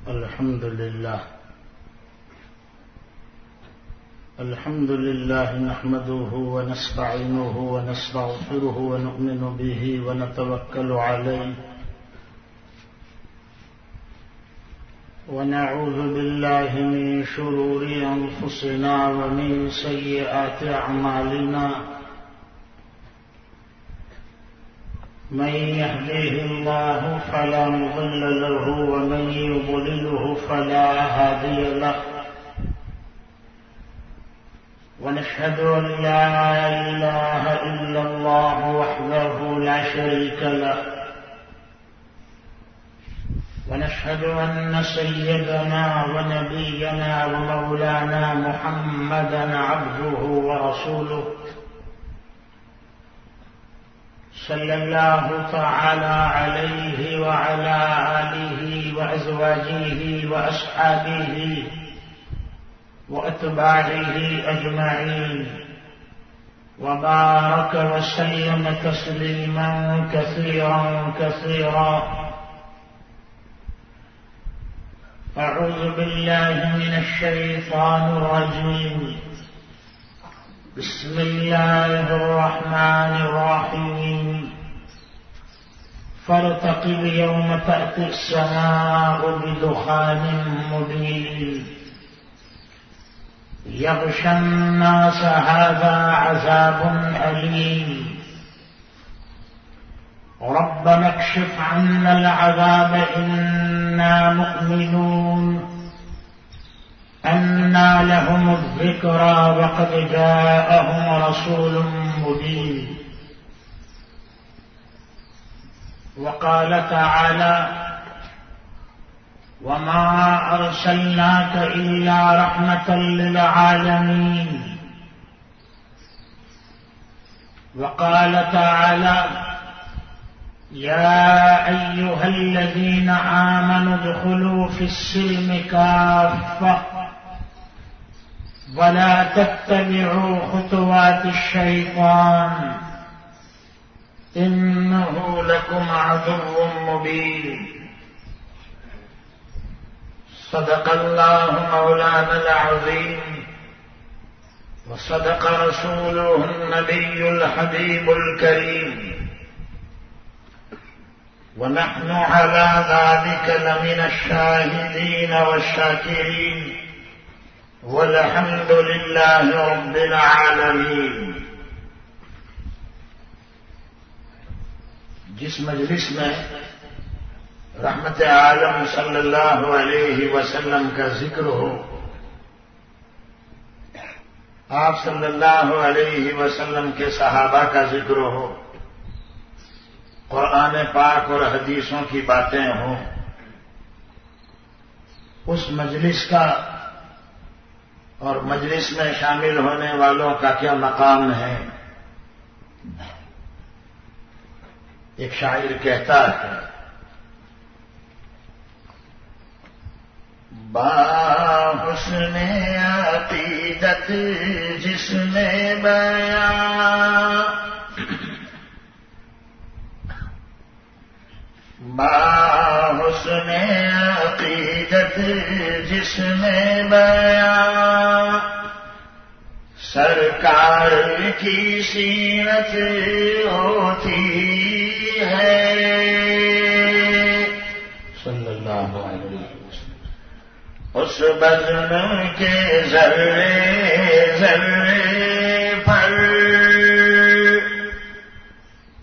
الحمد لله نحمده ونستعينه ونستغفره ونؤمن به ونتوكل عليه ونعوذ بالله من شرور أنفسنا ومن سيئات أعمالنا من يهديه الله فلا مضل له ومن يضلله فلا هادي له ونشهد أن لا إله إلا الله وحده لا شريك له ونشهد أن سيدنا ونبينا ومولانا محمدا عبده ورسوله صلى الله تعالى عليه وعلى آله وأزواجه وأصحابه وأتباعه أجمعين وبارك وسلم تسليما كثيرا كثيرا. أعوذ بالله من الشيطان الرجيم. بسم الله الرحمن الرحيم. فارتقب يوم تأتي السماء بدخان مبين يغشى الناس هذا عذاب أليم. ربنا اكشف عنا العذاب إنا مؤمنون. أنى لهم الذكرى وقد جاءهم رسول مبين. وقال تعالى وما أرسلناك إلا رحمة للعالمين. وقال تعالى يا أيها الذين آمنوا ادخلوا في السلم كافة ولا تتبعوا خطوات الشيطان إنه لكم عدو مبين. صدق الله مولانا العظيم وصدق رسوله النبي الحبيب الكريم ونحن على ذلك لمن الشاهدين والشاكرين والحمد لله رب العالمين. جس مجلس میں رحمت عالم صلی اللہ علیہ وسلم کا ذکر ہو، آپ صلی اللہ علیہ وسلم کے صحابہ کا ذکر ہو، قرآن پاک اور حدیثوں کی باتیں ہوں، اس مجلس کا اور مجلس میں شامل ہونے والوں کا کیا مقام ہے؟ ایک شاعر کہتا ہے با حسن عقیدت جس میں بیان، با حسن عقیدت جس میں بیان، سرکار کی سیرت ہوتی ہے صلی اللہ علیہ وسلم. اس بزم کے ذرے ذرے پر،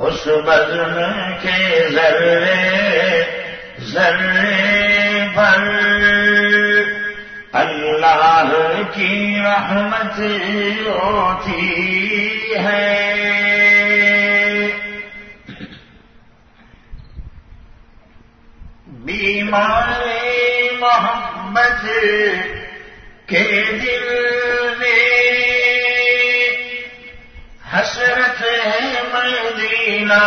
اس بزم کے ذرے ذرے پر اللہ کی رحمت ہوتی ہے. بیماری محبت کے دل میں حسرت ہے مدینہ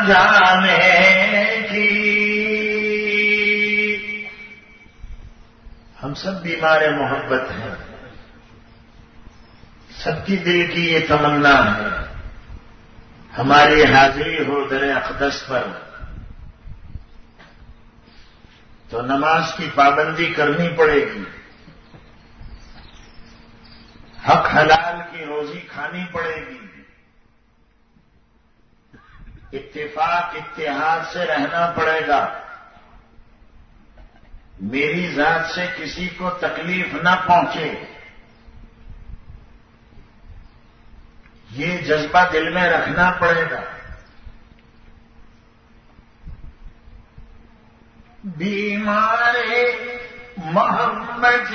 جانے کی. ہم سب بیمار محبت ہیں، سب کی دل کی یہ تمنا ہے ہماری حاضری ہو در اقدس پر، تو نماز کی پابندی کرنی پڑے گی، حق حلال کی روزی کھانی پڑے گی، اتفاق اتحاد سے رہنا پڑے گا، میری ذات سے کسی کو تکلیف نہ پہنچے، یہ جذبہ دل میں رکھنا پڑے گا۔ بیمار محمد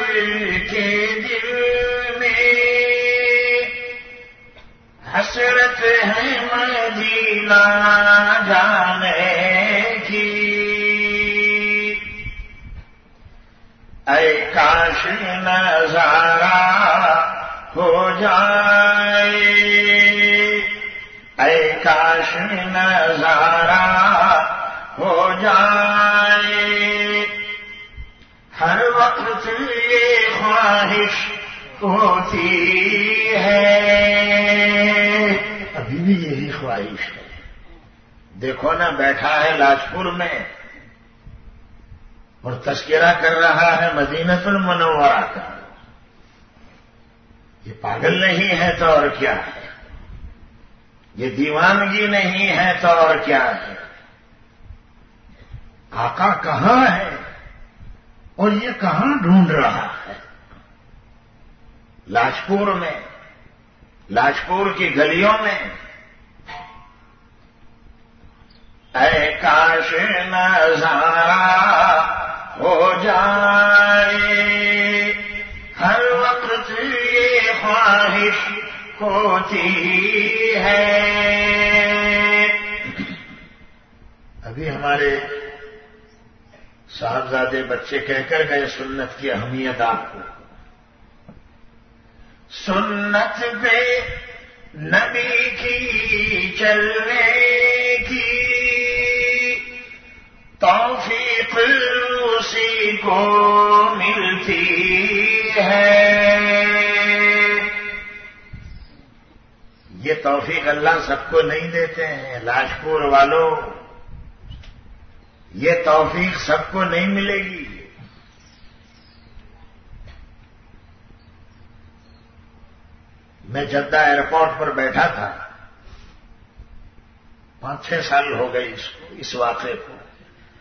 کے دل میں حسرت ہے مدینہ جانے کی، اے کاش نظارہ ہو جائے، اے کاش نظارہ ہو جائے، ہر وقت یہ خواہش ہوتی ہے، ابھی بھی یہی خواہش ہے۔ دیکھو نا، بیٹھا ہے لاجپور میں اور تذکرہ کر رہا ہے مدینہ المنورہ کا، یہ پاگل نہیں ہے تو اور کیا ہے، یہ دیوانگی نہیں ہے تو اور کیا ہے۔ آقا کہاں ہے اور یہ کہاں ڈھونڈ رہا ہے؟ لاجپور میں، لاجپور کی گلیوں میں۔ اے کاش نظارہ ہو جائے، ہر وقت یہ خواہش ہوتی ہے۔ ابھی ہمارے صاحبزادے بچے کہہ کر گئے سنت کی اہمیت آپ کو، سنت پہ نبی کی چلنے کی توفیق اسی کو ملتی ہے۔ یہ توفیق اللہ سب کو نہیں دیتے ہیں، لاجپور والوں، یہ توفیق سب کو نہیں ملے گی۔ میں جدہ ایئرپورٹ پر بیٹھا تھا، 5-6 سال ہو گئے اس واقعے کو،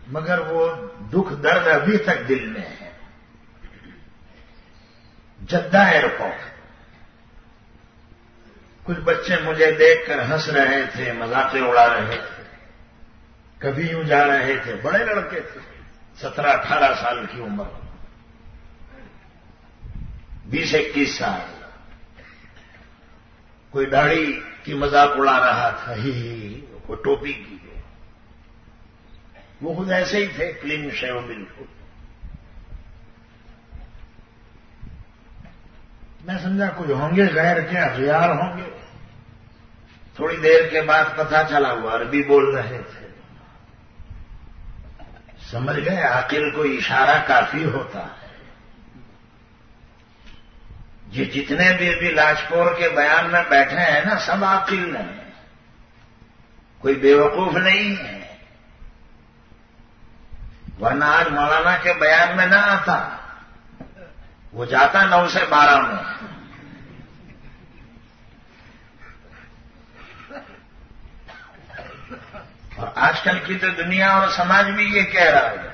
مگر وہ دکھ درد ابھی تک دل میں ہے۔ جدہ ایئرپورٹ، کچھ بچے مجھے دیکھ کر ہنس رہے تھے، مذاقیں اڑا رہے تھے، کبھی یوں جا رہے تھے، بڑے لڑکے تھے، 17-18 سال کی عمر، 20-21 سال، کوئی داڑھی کی مذاق اڑا رہا تھا، کوئی ٹوپی کی، وہ خود ایسے ہی تھے، کلین شیو بالکل۔ میں سمجھا کچھ ہوں گے غیر کے اغیار ہوں گے، تھوڑی دیر کے بعد پتہ چلا وہ عربی بول رہے تھے۔ سمجھ گئے عاقل کو اشارہ کافی ہوتا ہے۔ یہ جتنے بھی ابھی لاجپور کے بیان میں بیٹھے ہیں نا، سب عاقل ہیں، کوئی بیوقوف نہیں ہے، ورنہ آج مولانا کے بیان میں نہ آتا، وہ جاتا 9 سے 12 میں۔ اور آج کل کی تو دنیا اور سماج بھی یہ کہہ رہا ہے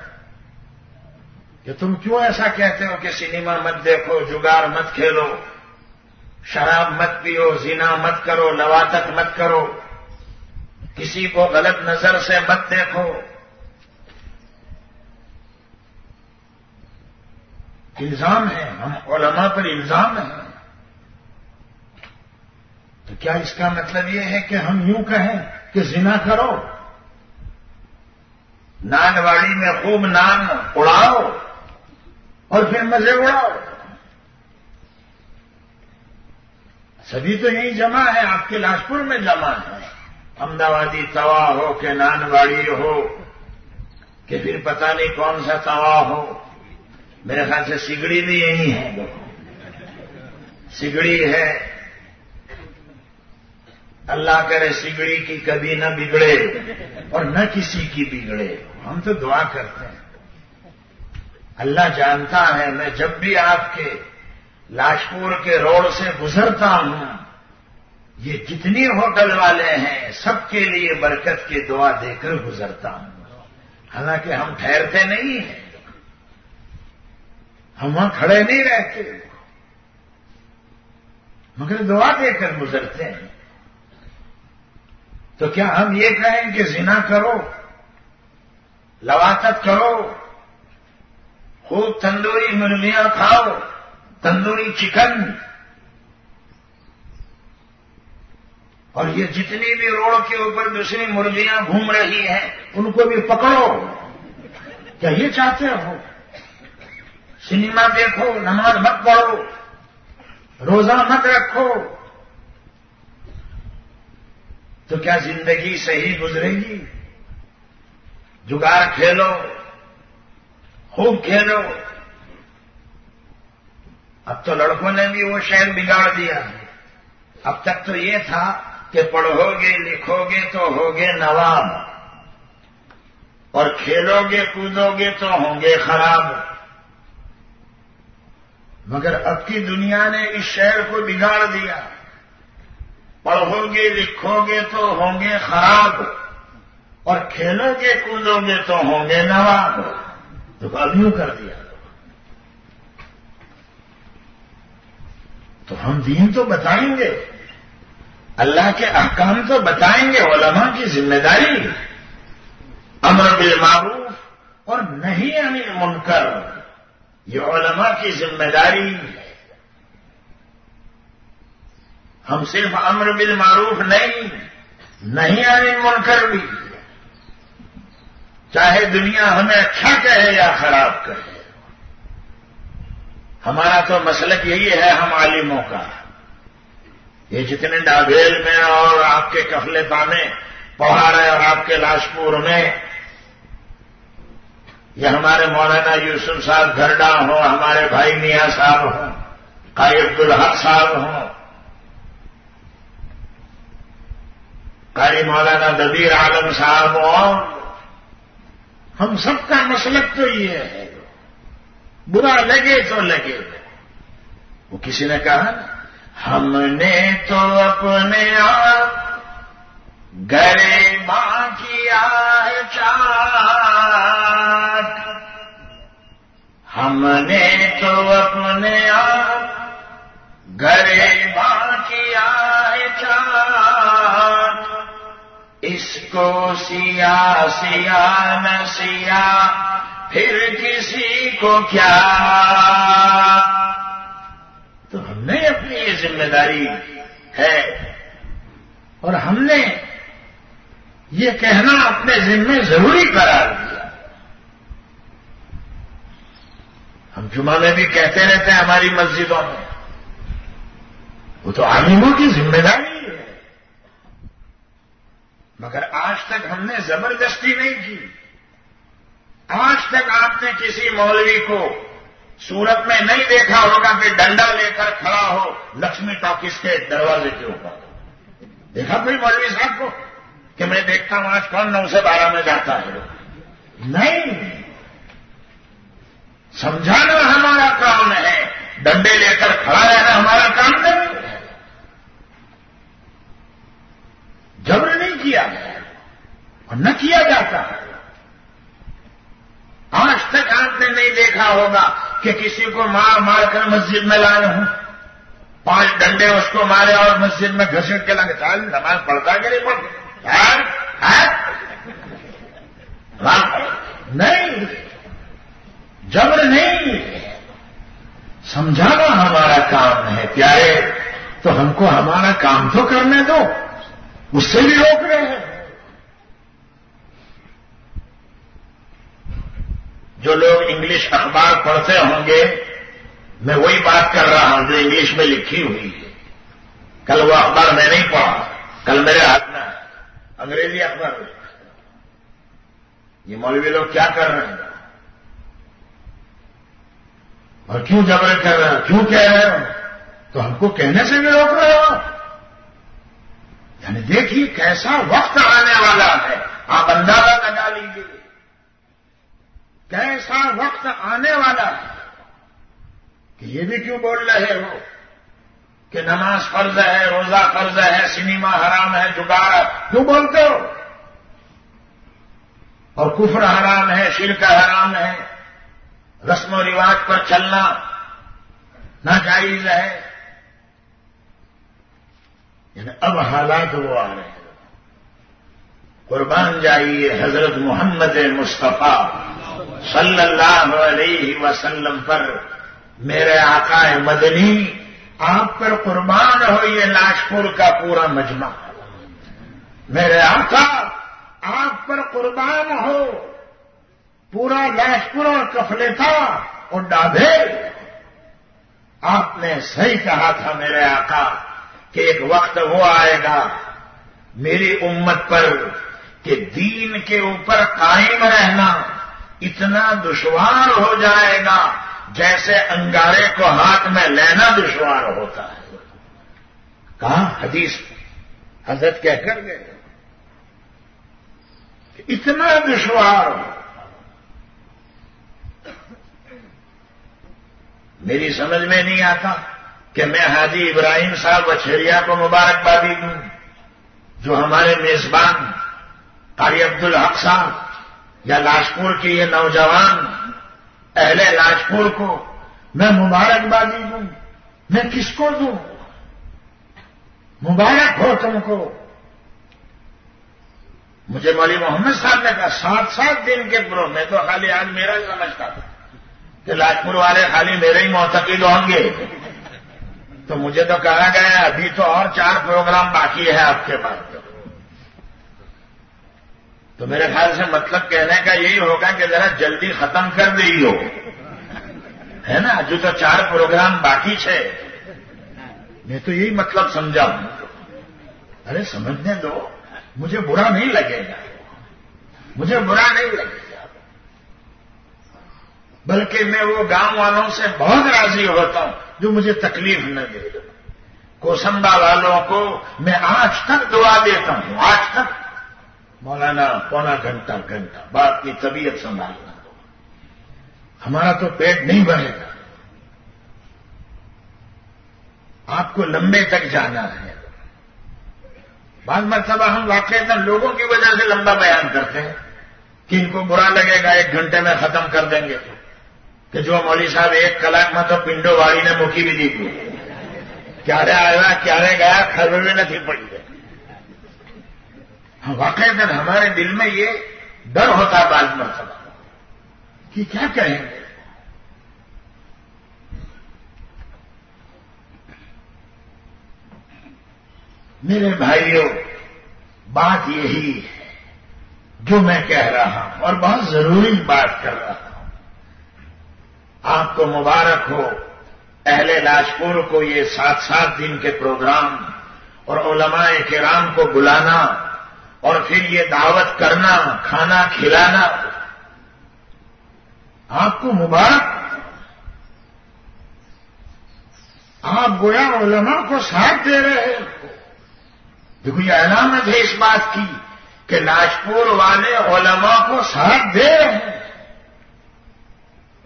کہ تم کیوں ایسا کہتے ہو کہ سنیما مت دیکھو، جگار مت کھیلو، شراب مت پیو، زنا مت کرو، لواطت مت کرو، کسی کو غلط نظر سے مت دیکھو۔ الزام ہے، ہم علماء پر الزام ہے، تو کیا اس کا مطلب یہ ہے کہ ہم یوں کہیں کہ زنا کرو، نان واڑی میں خوب نان اڑاؤ اور پھر مزے اڑاؤ؟ سبھی تو یہی جمع ہے، آپ کے لاجپور میں جمع ہے، احمدآبادی توا ہو کہ نان واڑی ہو کہ پھر پتہ نہیں کون سا توا ہو، میرے خیال سے سگڑی بھی یہی ہے، سگڑی ہے، اللہ کرے سگڑی کی کبھی نہ بگڑے اور نہ کسی کی بگڑے، ہم تو دعا کرتے ہیں۔ اللہ جانتا ہے میں جب بھی آپ کے لاشپور کے روڈ سے گزرتا ہوں یہ جتنی ہوٹل والے ہیں سب کے لیے برکت کی دعا دے کر گزرتا ہوں، حالانکہ ہم ٹھہرتے نہیں ہیں، ہم وہاں کھڑے نہیں رہتے مگر دعا دے کر گزرتے ہیں۔ تو کیا ہم یہ کہیں کہ زنا کرو، لواطت کرو، خوب تندوری مرغیاں کھاؤ، تندوری چکن، اور یہ جتنی بھی روڈ کے اوپر دوسری مرغیاں گھوم رہی ہیں ان کو بھی پکڑو، کیا یہ چاہتے ہو؟ سنیما دیکھو، نماز مت پڑھو، روزہ مت رکھو، تو کیا زندگی صحیح گزرے گی؟ جگار کھیلو، خوب کھیلو۔ اب تو لڑکوں نے بھی وہ شہر بگاڑ دیا ہے۔ اب تک تو یہ تھا کہ پڑھو گے لکھو گے تو ہوگے نواب، اور کھیلو گے کودو گے تو ہوں گے خراب، مگر اب کی دنیا نے اس شہر کو بگاڑ دیا۔ پڑھو گے لکھو گے تو ہوں گے خراب، اور کھیلو گے کودو گے تو ہوں گے نواب، تو اب یوں کر دیا۔ تو ہم دین تو بتائیں گے، اللہ کے احکام تو بتائیں گے، علماء کی ذمہ داری امر بالمعروف اور نہی عن المنکر، یہ علماء کی ذمہ داری ہے۔ ہم صرف امر بالمعروف نہیں، نہی عن المنکر بھی، چاہے دنیا ہمیں اچھا کہے یا خراب کہے۔ ہمارا تو مسلک یہی ہے ہم عالموں کا۔ یہ جتنے ڈابھیل میں اور آپ کے کفلے پانے پہاڑ ہے اور آپ کے لاشپور میں، یہ ہمارے مولانا یوسف صاحب گھرڈا ہوں، ہمارے بھائی میاں صاحب ہوں، قاری عبدالحق صاحب ہوں، قاری مولانا دبیر عالم صاحب ہوں، ہم سب کا مسلک تو یہ ہے، برا لگے تو لگے۔ وہ کسی نے کہا نا، ہم نے تو اپنے آپ گریباں کیا ہے چاک، ہم نے تو اپنے آپ گریباں کیا ہے چاک، اس کو سیاہ سیاہ نہ سیاہ پھر کسی کو کیا۔ تو ہم نے اپنی یہ ذمہ داری ہے، اور ہم نے یہ کہنا اپنے ذمے ضروری قرار دیا۔ ہم جمعہ میں بھی کہتے رہتے ہیں ہماری مسجدوں میں، وہ تو عالموں کی ذمہ داری ہے، مگر آج تک ہم نے زبردستی نہیں کی۔ آج تک آپ نے کسی مولوی کو صورت میں نہیں دیکھا ہوگا کہ ڈنڈا لے کر کھڑا ہو لکشمی ٹاکیز کے دروازے کے اوپر۔ دیکھا کوئی مولوی صاحب کو کہ میں دیکھتا ہوں آج کون 9 سے 12 میں جاتا ہے؟ نہیں، سمجھانا ہمارا کام ہے، ڈنڈے لے کر کھڑا رہنا ہمارا کام نہیں ہے۔ جبر نہیں کیا گیا اور نہ کیا جاتا ہے۔ آج تک آپ نے نہیں دیکھا ہوگا کہ کسی کو مار مار کر مسجد میں لائے ہوں، 5 ڈنڈے اس کو مارے اور مسجد میں گھسیٹ کے لگے، چال نماز پڑھتا کہ نہیں پڑھتا؟ نہیں، جبر نہیں، سمجھانا ہمارا کام ہے۔ پیارے، تو ہم کو ہمارا کام تو کرنے دو، اس سے بھی روک رہے ہیں۔ جو لوگ انگلش اخبار پڑھتے ہوں گے، میں وہی بات کر رہا ہوں جو انگلش میں لکھی ہوئی ہے۔ کل وہ اخبار میں نہیں پڑھا، کل میرے ہاتھ میں انگریزی اخبار۔ یہ مولوی لوگ کیا کر رہے ہیں اور کیوں جبر کر رہے ہیں، کیوں کہہ رہے ہو؟ تو ہم کو کہنے سے بھی روک رہے ہو۔ یعنی دیکھیے کیسا وقت آنے والا ہے، آپ اندازہ لگا لیجیے کیسا وقت آنے والا کہ یہ بھی کیوں بول رہے ہو کہ نماز فرض ہے، روزہ فرض ہے، سنیما حرام ہے، جگار کیوں بولتے ہو؟ اور کفر حرام ہے، شرک حرام ہے، رسم و رواج پر چلنا ناجائز ہے. یعنی اب حالات وہ آ رہے ہیں. قربان جائیے حضرت محمد مصطفیٰ صلی اللہ علیہ وسلم پر، میرے آقا مدنی آپ پر قربان ہو یہ لاشپور کا پورا مجمع. میرے آقا آپ پر قربان ہو پورا لاشپور اور کفلتا اور ڈابھے. آپ نے صحیح کہا تھا میرے آقا کہ ایک وقت وہ آئے گا میری امت پر کہ دین کے اوپر قائم رہنا اتنا دشوار ہو جائے گا جیسے انگارے کو ہاتھ میں لینا دشوار ہوتا ہے. کہا حدیث حضرت کہہ کر گئے کہ اتنا دشوار ہو. میری سمجھ میں نہیں آتا کہ میں حاجی ابراہیم صاحب وچھیریا کو مبارکبادی دوں جو ہمارے میزبان قاری عبدالحق صاحب یا لاجپور کے یہ نوجوان اہل لاجپور کو میں مبارکبادی دوں. میں کس کو دوں؟ مبارک ہو تم کو. مجھے مولوی محمد صاحب نے کہا 7 دن کے پرو. میں تو خالی آج میرا ہی سمجھتا تھا کہ لاجپور والے خالی میرے ہی معتقد ہوں گے. تو مجھے تو کہا گیا ابھی تو اور 4 پروگرام باقی ہے آپ کے پاس. تو میرے خیال سے مطلب کہنے کا یہی ہوگا کہ ذرا جلدی ختم کر دی ہو ہے نا، جو تو 4 پروگرام باقی ہے. میں تو یہی مطلب سمجھا ہوں. ارے سمجھنے دو، مجھے برا نہیں لگے گا، مجھے برا نہیں لگے گا، بلکہ میں وہ گاؤں والوں سے بہت راضی ہوتا ہوں جو مجھے تکلیف نہ دے. کوسمبا والوں کو میں آج تک دعا دیتا ہوں، آج تک مولانا پونا گھنٹہ باپ کی طبیعت سنبھالنا، ہمارا تو پیٹ نہیں بھرے گا، آپ کو لمبے تک جانا ہے. بعض مرتبہ ہم واقعی لوگوں کی وجہ سے لمبا بیان کرتے ہیں کہ ان کو برا لگے گا 1 گھنٹے میں ختم کر دیں گے تو کہ جو مولوی صاحب 1 کلاک میں تو پنڈو واڑی نے مکھی بھی دی تھی، کیارے آیا کیارے گیا خبر بھی نہیں پڑی ہے. واقعی ہمارے دل میں یہ ڈر ہوتا ہے بعض مرتبہ کہ کیا کہیں گے. میرے بھائیوں، بات یہی ہے جو میں کہہ رہا ہوں اور بہت ضروری بات کر رہا ہوں. آپ کو مبارک ہو اہل لاجپور کو یہ 7 دن کے پروگرام اور علماء کرام کو بلانا اور پھر یہ دعوت کرنا، کھانا کھلانا. آپ کو مبارک. آپ گویا علماء کو ساتھ دے رہے ہیں. دیکھو یہ علامت ہے اس بات کی کہ لاجپور والے علماء کو ساتھ دے رہے ہیں،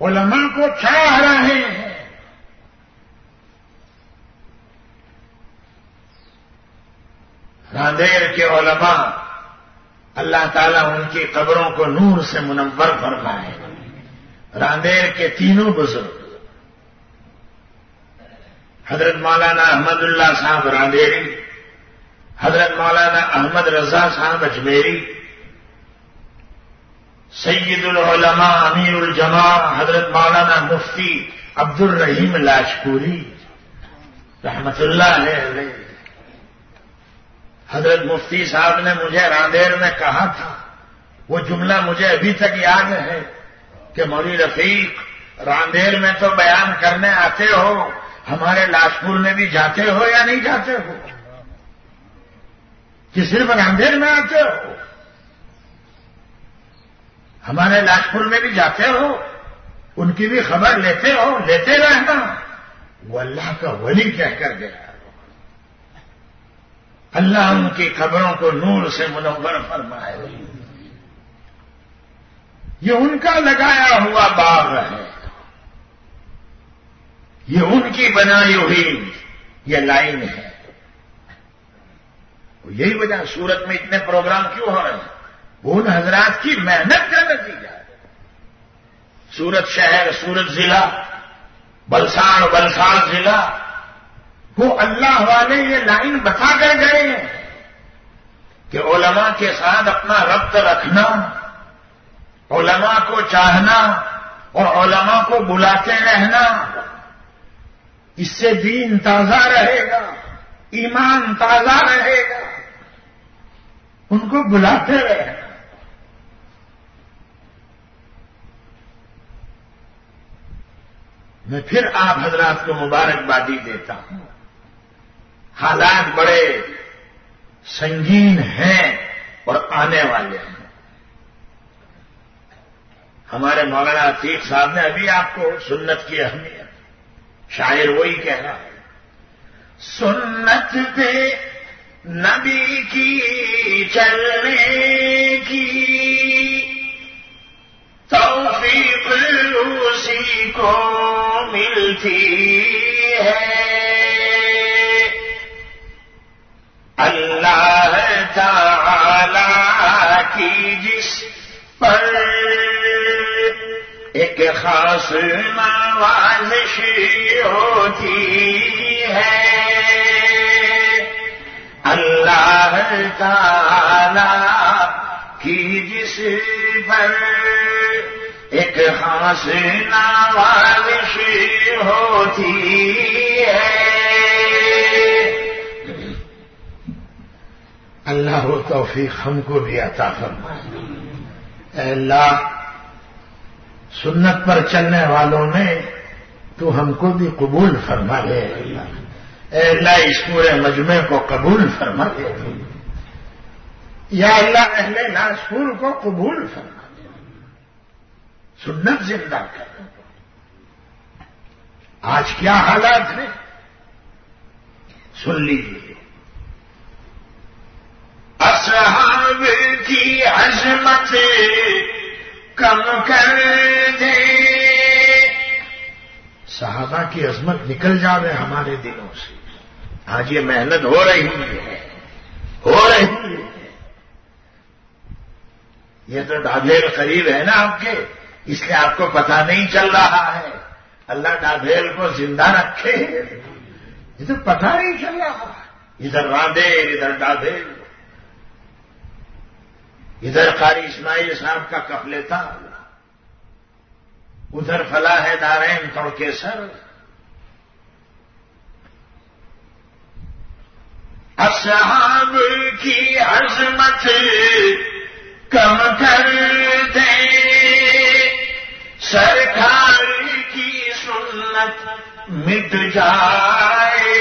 علماء کو چاہ رہے ہیں. راندیر کے علماء اللہ تعالیٰ ان کی قبروں کو نور سے منور فرمائے. راندیر کے تینوں بزرگ حضرت مولانا احمد اللہ صاحب راندیری، حضرت مولانا احمد رضا صاحب اجمیری، سید العلماء امیر الجماع حضرت مولانا مفتی عبد الرحیم لاجپوری رحمت اللہ علیہ. حضرت مفتی صاحب نے مجھے راندیر میں کہا تھا، وہ جملہ مجھے ابھی تک یاد ہے کہ مولوی رفیق راندیر میں تو بیان کرنے آتے ہو، ہمارے لاجپور میں بھی جاتے ہو یا نہیں جاتے ہو؟ کہ صرف راندیر میں آتے ہو؟ ہمارے لاجپور میں بھی جاتے ہو، ان کی بھی خبر لیتے ہو، لیتے رہنا. وہ اللہ کا ولی کہہ کر گیا. اللہ ان کی قبروں کو نور سے منور فرمائے. یہ ان کا لگایا ہوا باغ ہے، یہ ان کی بنائی ہوئی یہ لائن ہے. یہی وجہ سورت میں اتنے پروگرام کیوں ہو رہے ہیں؟ وہ ان حضرات کی محنت کا نتیجہ ہے. سورت شہر، سورت ضلع، بلسان ضلع، وہ اللہ والے یہ لائن بتا کر گئے ہیں کہ علماء کے ساتھ اپنا ربط رکھنا، علماء کو چاہنا اور علماء کو بلاتے رہنا، اس سے دین تازہ رہے گا، ایمان تازہ رہے گا. ان کو بلاتے رہنا. میں پھر آپ حضرات کو مبارکبادی دیتا ہوں. حالات بڑے سنگین ہیں اور آنے والے ہیں. ہمارے مولانا عتیق صاحب نے ابھی آپ کو سنت کی اہمیت، شاعر وہی کہہ رہا ہے، سنت پہ نبی کی چلنے کی توفیق اسی کو ملتی ہے. اللہ تعالی کی جس پر ایک خاص نوازش ہوتی ہے، اللہ تعالی کی جس پر ایک خاص نوازش ہوتی ہے. اللہ و توفیق ہم کو بھی عطا فرمائے. اے اللہ، سنت پر چلنے والوں میں تو ہم کو بھی قبول فرما لے. اے اللہ، اس پورے مجمع کو قبول فرما لے. یا اللہ، اہل ناسپور کو قبول فرما لے. سنت زندہ کر. آج کیا حالات ہیں سن لیجیے. اصحاب کی عظمت کم کر دے. صحابہ کی عظمت نکل جاوے ہمارے دلوں سے. آج یہ محنت ہو رہی ہے. یہ تو ڈابھیل قریب ہے نا آپ کے، اس لیے آپ کو پتہ نہیں چل رہا ہے. اللہ ڈابھیل کو زندہ رکھے. یہ تو پتہ نہیں چل رہا. ادھر راندیر، ادھر ڈابھیل، ادھر قاری اسماعیل صاحب کا قفلتا، ادھر فلاح دارین توڑ سر. اصحاب کی عظمت کم کر دے، سرکار کی سنت مٹ جائے.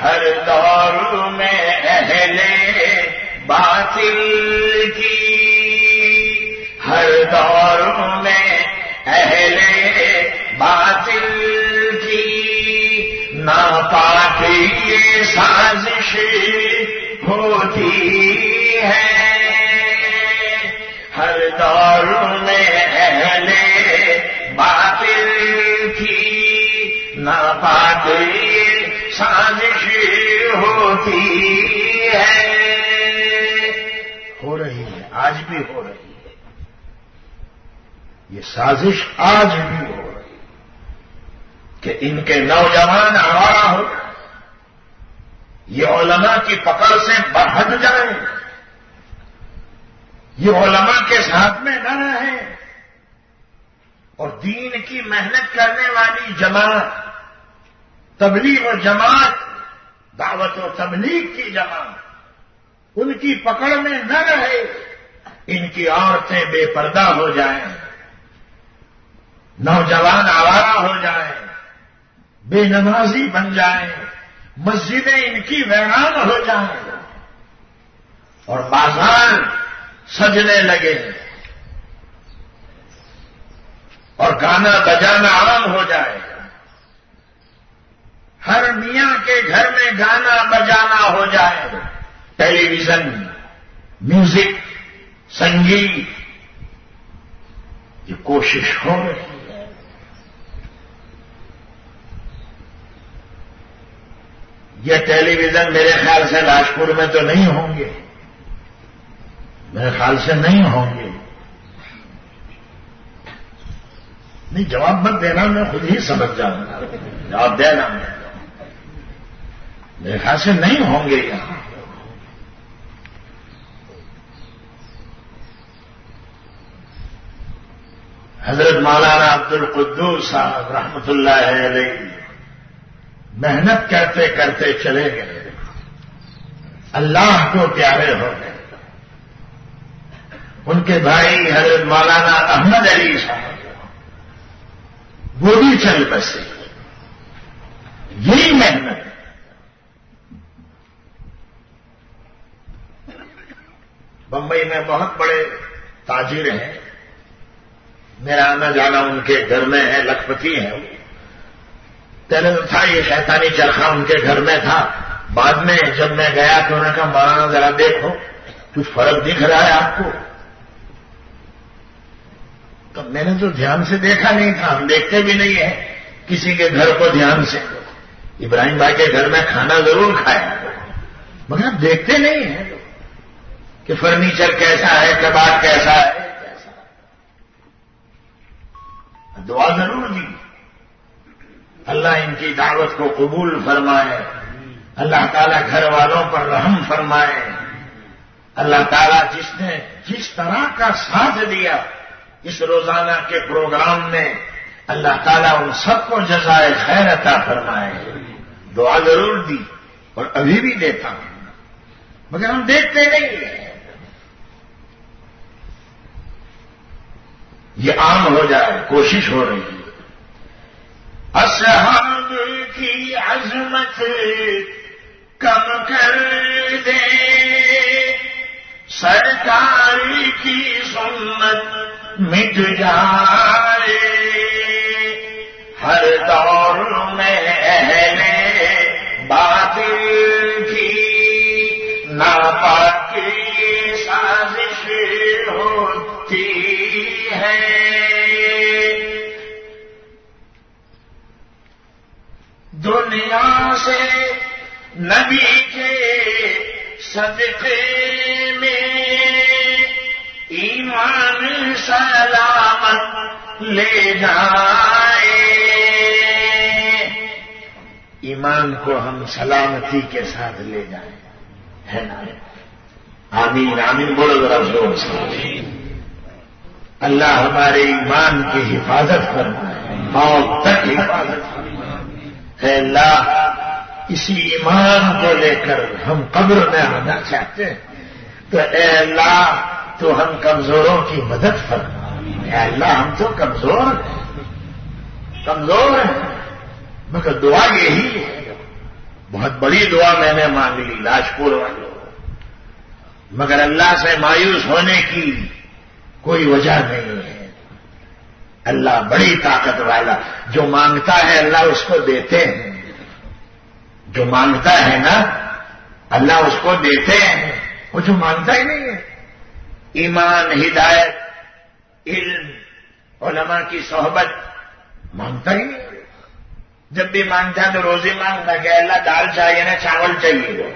ہر دور میں اہل باطل کی، ہر دور میں اہل باطل کی ناپاک یہ سازش ہوتی ہے. ہر دور میں اہل باطل کی ناپاک یہ سازش ہوتی ہے. ہو رہی ہے، آج بھی ہو رہی ہے. یہ سازش آج بھی ہو رہی ہے کہ ان کے نوجوان آوارہ ہو جائیں، یہ علماء کی پکڑ سے بڑھ جائیں، یہ علماء کے ساتھ میں نہ رہیں، اور دین کی محنت کرنے والی جماعت، تبلیغ و جماعت، دعوت و تبلیغ کی جماعت ان کی پکڑ میں نہ رہے. ان کی عورتیں بے پردہ ہو جائیں، نوجوان آوارہ ہو جائیں، بے نمازی بن جائیں، مسجدیں ان کی ویران ہو جائیں اور بازار سجنے لگے اور گانا بجانا عام ہو جائے. ہر میاں کے گھر میں گانا بجانا ہو جائے. ٹیلی ویژن، میوزک، سنگیت، یہ کوشش ہو رہی ہے. یہ ٹیلی ویژن میرے خیال سے لاجپور میں تو نہیں ہوں گے، میرے خیال سے نہیں ہوں گے۔ نہیں، جواب مت دینا، میں خود ہی سمجھ جاؤں گا، جواب دینا میرے خیال سے نہیں ہوں گے یہاں۔ حضرت مولانا عبد القدوس صاحب رحمت اللہ علیہ محنت کرتے کرتے چلے گئے، اللہ کو پیارے ہو گئے۔ ان کے بھائی حضرت مولانا احمد علی صاحب وہ بھی چل بسے، یہی محنت۔ بمبئی میں بہت بڑے تاجر ہیں، میرا آنا جانا ان کے گھر میں ہے، لکھپتی ہیں۔ پہلے تو تھا یہ شیطانی چرخہ ان کے گھر میں تھا، بعد میں جب میں گیا تو انہوں نے کہا مولانا ذرا دیکھو کچھ فرق دکھ رہا ہے آپ کو؟ تو میں نے تو دھیان سے دیکھا نہیں تھا، ہم دیکھتے بھی نہیں ہیں کسی کے گھر کو دھیان سے۔ ابراہیم بھائی کے گھر میں کھانا ضرور کھایا مگر ہم دیکھتے نہیں ہیں کہ فرنیچر کیسا ہے، کباڑ کیسا ہے۔ دعا ضرور دی، اللہ ان کی دعوت کو قبول فرمائے، اللہ تعالیٰ گھر والوں پر رحم فرمائے، اللہ تعالیٰ جس نے جس طرح کا ساتھ دیا اس روزانہ کے پروگرام میں، اللہ تعالیٰ ان سب کو جزائے خیر عطا فرمائے۔ دعا ضرور دی اور ابھی بھی دیتا ہوں مگر ہم دیکھتے نہیں ہیں۔ یہ عام ہو جائے، کوشش ہو رہی ہے۔ اصحاب کی عظمت کم کر دے، سرکار کی سنت مٹ جائے، ہر دور میں اہل باطل کی ناپاکی سازش ہوتی ہے۔ دنیا سے نبی کے صدقے میں ایمان سلامت لے جائے، ایمان کو ہم سلامتی کے ساتھ لے جائیں، ہے نا؟ آمین آمین بولو ذرا زور سے۔ اللہ ہمارے ایمان کی حفاظت فرمائے، موت تک حفاظت فرمائے۔ اے اللہ اسی ایمان کو لے کر ہم قبر میں آنا چاہتے ہیں تو اے اللہ تو ہم کمزوروں کی مدد فرما۔ اے اللہ ہم تو کمزور ہیں مگر دعا یہی ہے، بہت بڑی دعا میں نے مانگ لی لاجپور والوں، مگر اللہ سے مایوس ہونے کی کوئی وجہ نہیں ہے۔ اللہ بڑی طاقت والا، جو مانگتا ہے اللہ اس کو دیتے ہیں، جو مانگتا ہے نا اللہ اس کو دیتے ہیں، وہ جو مانگتا ہی نہیں ہے۔ ایمان، ہدایت، علم، علماء کی صحبت مانگتا ہی نہیں۔ جب بھی مانگتا ہے تو روزی مانگتا کہ اللہ دال چاہیے نا چاول چاہیے،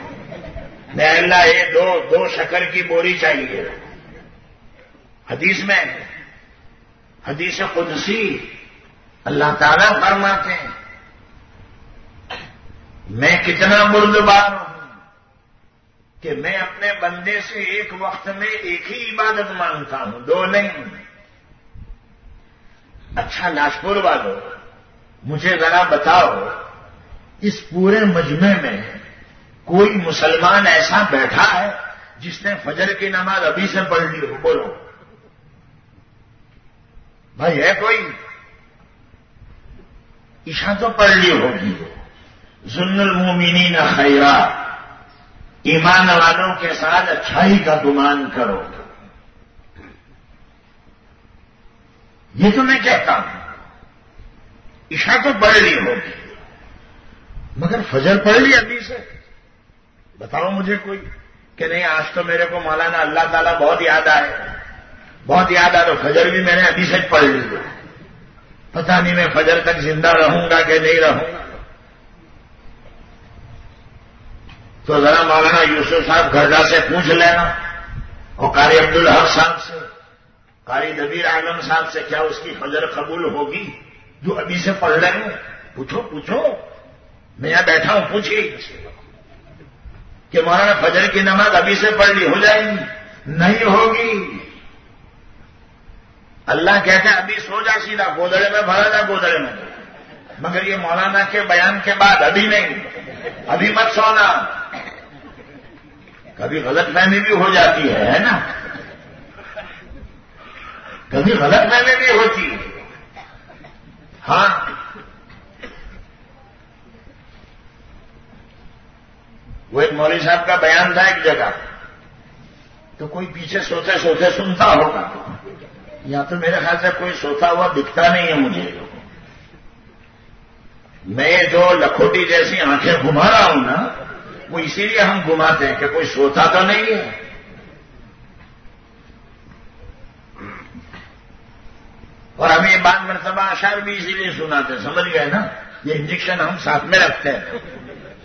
میں اللہ یہ دو شکر کی بوری چاہیے۔ حدیث میں، حدیث قدسی اللہ تعالیٰ فرماتے ہیں میں کتنا بردبار ہوں کہ میں اپنے بندے سے ایک وقت میں ایک ہی عبادت مانگتا ہوں، دو نہیں۔ اچھا لاجپور والوں مجھے ذرا بتاؤ، اس پورے مجمع میں کوئی مسلمان ایسا بیٹھا ہے جس نے فجر کی نماز ابھی سے پڑھ لی ہو؟ بولو بھائی، ہے کوئی؟ عشاء تو پڑھ لی ہوگی۔ ظن المومنین خیرا، ایمان والوں کے ساتھ اچھائی کا گمان کرو، یہ تو میں کہتا ہوں۔ عشاء تو پڑھ لی ہوگی مگر فجر پڑھ لی ابھی سے؟ بتاؤ مجھے کوئی کہ نہیں آج تو میرے کو مولانا اللہ تعالیٰ بہت یاد آئے، بہت یاد آ، تو فجر بھی میں نے ابھی سے پڑھ لی، پتہ نہیں میں فجر تک زندہ رہوں گا کہ نہیں رہوں گا۔ تو ذرا مولانا یوسف صاحب گھرگا سے پوچھ لینا، اور قاری عبدالحق صاحب سے، قاری دبیر عالم صاحب سے، کیا اس کی فجر قبول ہوگی جو ابھی سے پڑھ رہے ہیں؟ پوچھو، میں یہاں بیٹھا ہوں، پوچھیے کہ مولانا فجر کی نماز ابھی سے پڑھ لی ہو جائے گی؟ نہیں ہوگی۔ اللہ کہتے ہیں ابھی سو جا، سیدھا گودڑے میں بھرا جا، گودڑے میں، مگر یہ مولانا کے بیان کے بعد ابھی نہیں، ابھی مت سونا۔ کبھی غلط فہمی بھی ہو جاتی ہے نا، کبھی غلط فہمی بھی ہوتی ہے۔ ہاں، وہ ایک مولوی صاحب کا بیان تھا ایک جگہ، تو کوئی پیچھے سوتے سوتے سنتا ہوگا، یا تو میرے خیال سے کوئی سوتا ہوا دکھتا نہیں ہے مجھے، میں جو لکھوٹی جیسی آنکھیں گھما رہا ہوں نا، وہ اسی لیے ہم گھماتے ہیں کہ کوئی سوتا تو نہیں ہے۔ اور ہمیں یہ بات مرتبہ اشعار بھی اسی لیے سناتے ہیں، سمجھ گئے نا؟ یہ انجیکشن ہم ساتھ میں رکھتے ہیں،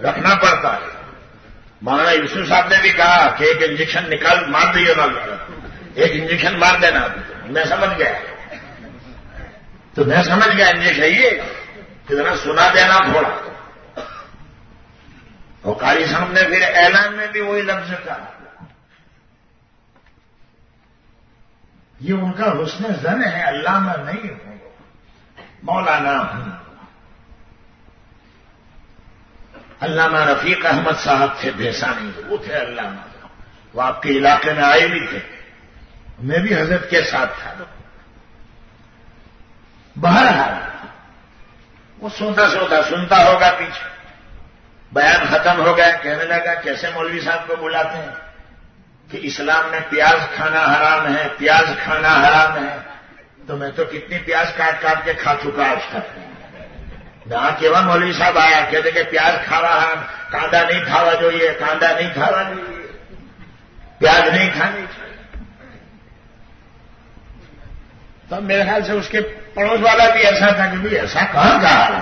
رکھنا پڑتا ہے۔ مولانا یوسف صاحب نے بھی کہا کہ ایک انجیکشن نکال مار دیے گا، ایک انجیکشن مار دینا۔ میں سمجھ گیا، تو میں سمجھ گیا انجیکشن یہ کہ ذرا سنا دینا تھوڑا۔ اور قاری صاحب نے پھر اعلان میں بھی وہی لفظ کہا، یہ ان کا حسن زن ہے، علامہ نہیں ہوں، مولانا ہوں۔ علامہ رفیق احمد صاحب تھے بھیسانی، وہ تھے علامہ، وہ آپ کے علاقے میں آئے بھی تھے، میں بھی حضرت کے ساتھ تھا۔ بہرحال وہ سوتا سنتا ہوگا، پیچھے بیان ختم ہو گیا، کہنے لگا کیسے مولوی صاحب کو بلاتے ہیں کہ اسلام میں پیاز کھانا حرام ہے، پیاز کھانا حرام ہے۔ تو میں تو کتنی پیاز کاٹ کاٹ کے کھا چکا آج تک۔ جہاں کیوا مولوی صاحب آیا کہتے کہ پیاز کھا رہا، کاندا نہیں کھاوا جو یہ، کاندا نہیں کھاوا جو یہ، پیاز نہیں کھانی چاہیے۔ تب میرے خیال سے اس کے پڑوس والا بھی ایسا تھا کہ بھائی ایسا کہاں کہا،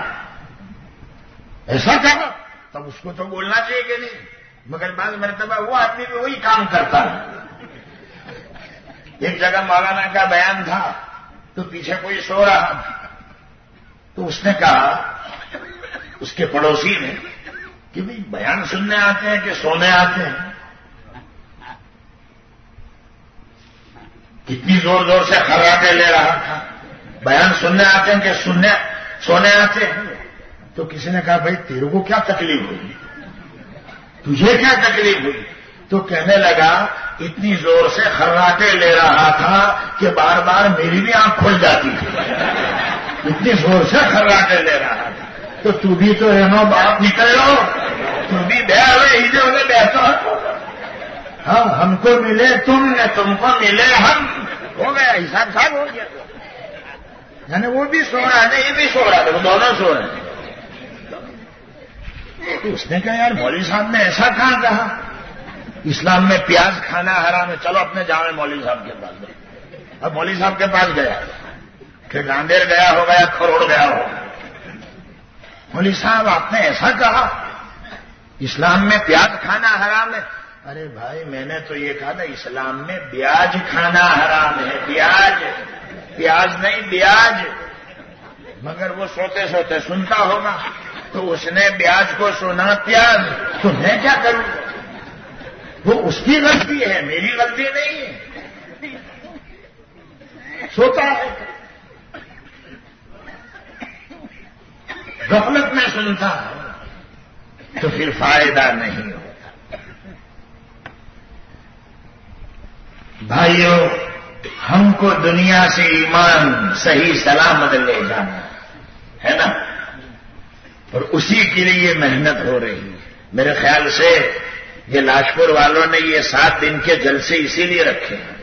ایسا کہا، تب اس کو تو بولنا چاہیے کہ نہیں، مگر بعض مرتبہ وہ آدمی بھی وہی کام کرتا ہے۔ ایک جگہ مولانا کا بیان تھا تو پیچھے کوئی سو رہا تھا، تو اس نے کہا، اس کے پڑوسی نے، کہ بھائی بیان سننے آتے ہیں کہ سونے آتے ہیں؟ کتنی زور زور سے خراٹے لے رہا تھا، بیان سننے آتے ہیں کہ سونے آتے ہیں؟ تو کسی نے کہا بھائی تیرے کو کیا تکلیف ہوئی، تجھے کیا تکلیف ہوئی؟ تو کہنے لگا اتنی زور سے خراٹے لے رہا تھا کہ بار بار میری بھی آنکھ کھل جاتی تھی، اتنی زور سے خراٹے لے رہا تھا۔ تو بھی تو رہنو باپ نکل لو، تو بھی بہ ہوئے ہی جو بہتا، ہاں ہم کو ملے تم نے، تم کو ملے ہم، ہو گیا حساب صاحب ہو گیا۔ یعنی وہ بھی سو رہا ہے، یہ بھی سو رہا ہے، وہ دونوں سو رہے ہیں۔ تو اس نے کہا یار مولوی صاحب نے ایسا کہاں کہا، اسلام میں پیاز کھانا حرام ہے، چلو اپنے جاؤ مولوی صاحب کے پاس گئے۔ اب مولوی صاحب کے پاس گیا، کہ گاندیر گیا ہوگا یا کھروڑ گیا ہوگا، مولوی صاحب آپ نے ایسا کہا اسلام میں پیاز کھانا حرام ہے؟ ارے بھائی میں نے تو یہ کہا تھا اسلام میں بیاج کھانا حرام ہے، بیاج، پیاز نہیں بیاج۔ مگر وہ سوتے سوتے سنتا ہوگا، تو اس نے بیاج کو سنا پیاز، تو میں کیا کروں؟ وہ اس کی غلطی ہے، میری غلطی نہیں ہے، سوتا ہے، غفلت میں سنتا ہے، تو پھر فائدہ نہیں ہوتا۔ بھائیو، ہم کو دنیا سے ایمان صحیح سلامت لے جانا ہے نا، اور اسی کے لیے محنت ہو رہی ہے۔ میرے خیال سے یہ لاجپور والوں نے یہ 7 دن کے جلسے اسی لیے رکھے ہیں،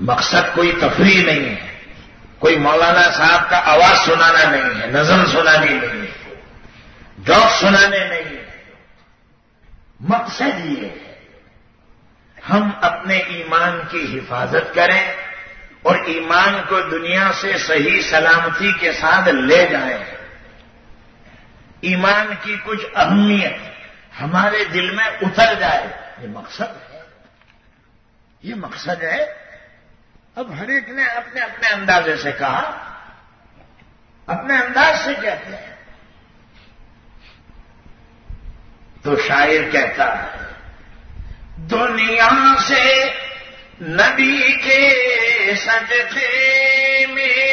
مقصد کوئی تفریح نہیں ہے، کوئی مولانا صاحب کا آواز سنانا نہیں ہے، نظم سنانی نہیں ہے، جوک سنانے نہیں ہے، مقصد یہ ہے ہم اپنے ایمان کی حفاظت کریں اور ایمان کو دنیا سے صحیح سلامتی کے ساتھ لے جائیں۔ ایمان کی کچھ اہمیت ہمارے دل میں اتر جائے، یہ مقصد ہے، یہ مقصد ہے۔ اب ہر ایک نے اپنے اپنے اندازے سے کہا، اپنے انداز سے کہتے ہیں۔ تو شاعر کہتا ہے دنیا سے نبی کے صدقے میں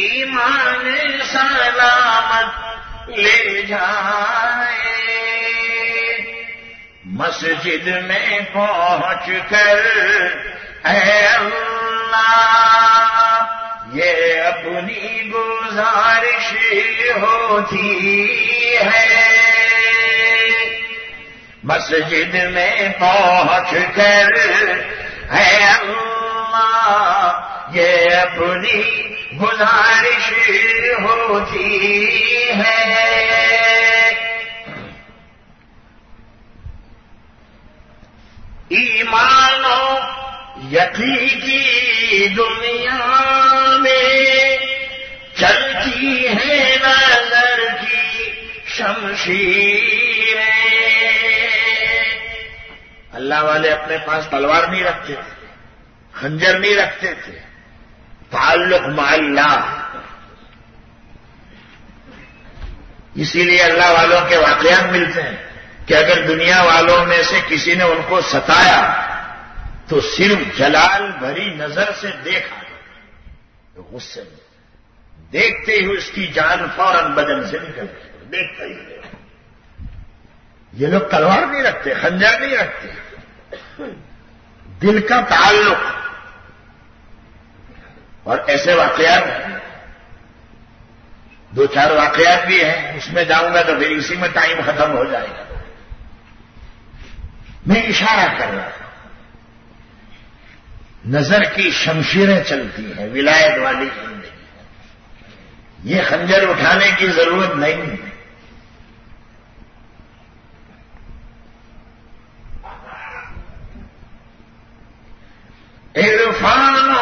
ایمان سلامت لے جائے، مسجد میں پہنچ کر اے اللہ یہ اپنی گزارش ہوتی ہے، مسجد میں پہنچ کر اے اللہ یہ اپنی گزارش ہوتی ہے۔ ایمان و یقین کی دنیا میں چلتی ہے نظر کی شمشیریں، اللہ والے اپنے پاس تلوار نہیں رکھتے تھے، خنجر نہیں رکھتے تھے، تعلق مع اللہ۔ اسی لیے اللہ والوں کے واقعات ملتے ہیں کہ اگر دنیا والوں میں سے کسی نے ان کو ستایا تو صرف جلال بھری نظر سے دیکھا تو غصے میں دیکھتے ہی اس کی جان فوراً بدن سے نکل گئی، دیکھتا ہی دیکھا۔ یہ لوگ تلوار نہیں رکھتے، خنجر نہیں رکھتے، دل کا تعلق۔ اور ایسے واقعات ہیں، دو چار واقعات بھی ہیں، اس میں جاؤں گا تو پھر اسی میں ٹائم ختم ہو جائے گا۔ میں اشارہ کر رہا ہوں، نظر کی شمشیریں چلتی ہیں، ولایت والی زندگی، یہ خنجر اٹھانے کی ضرورت نہیں ہے۔ عرفان و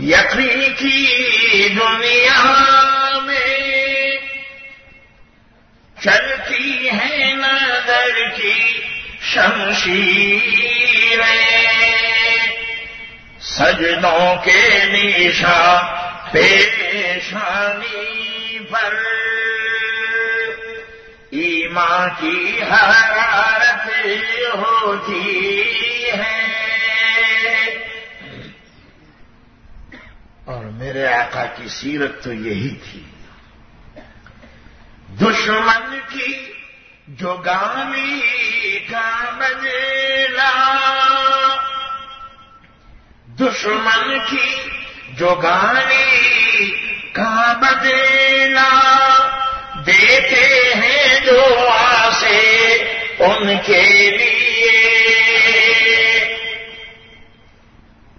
یقین کی دنیا میں چلتی ہے نظر کی شمشیریں، سجدوں کے نشان پیشانی پر ایمان کی حرارت ہوتی ہے۔ اور میرے آقا کی سیرت تو یہی تھی، دشمن کی جو گالی کا بدلہ، دشمن کی جو گالی کا بدلہ دیتے ہیں دعا سے ان کے لیے،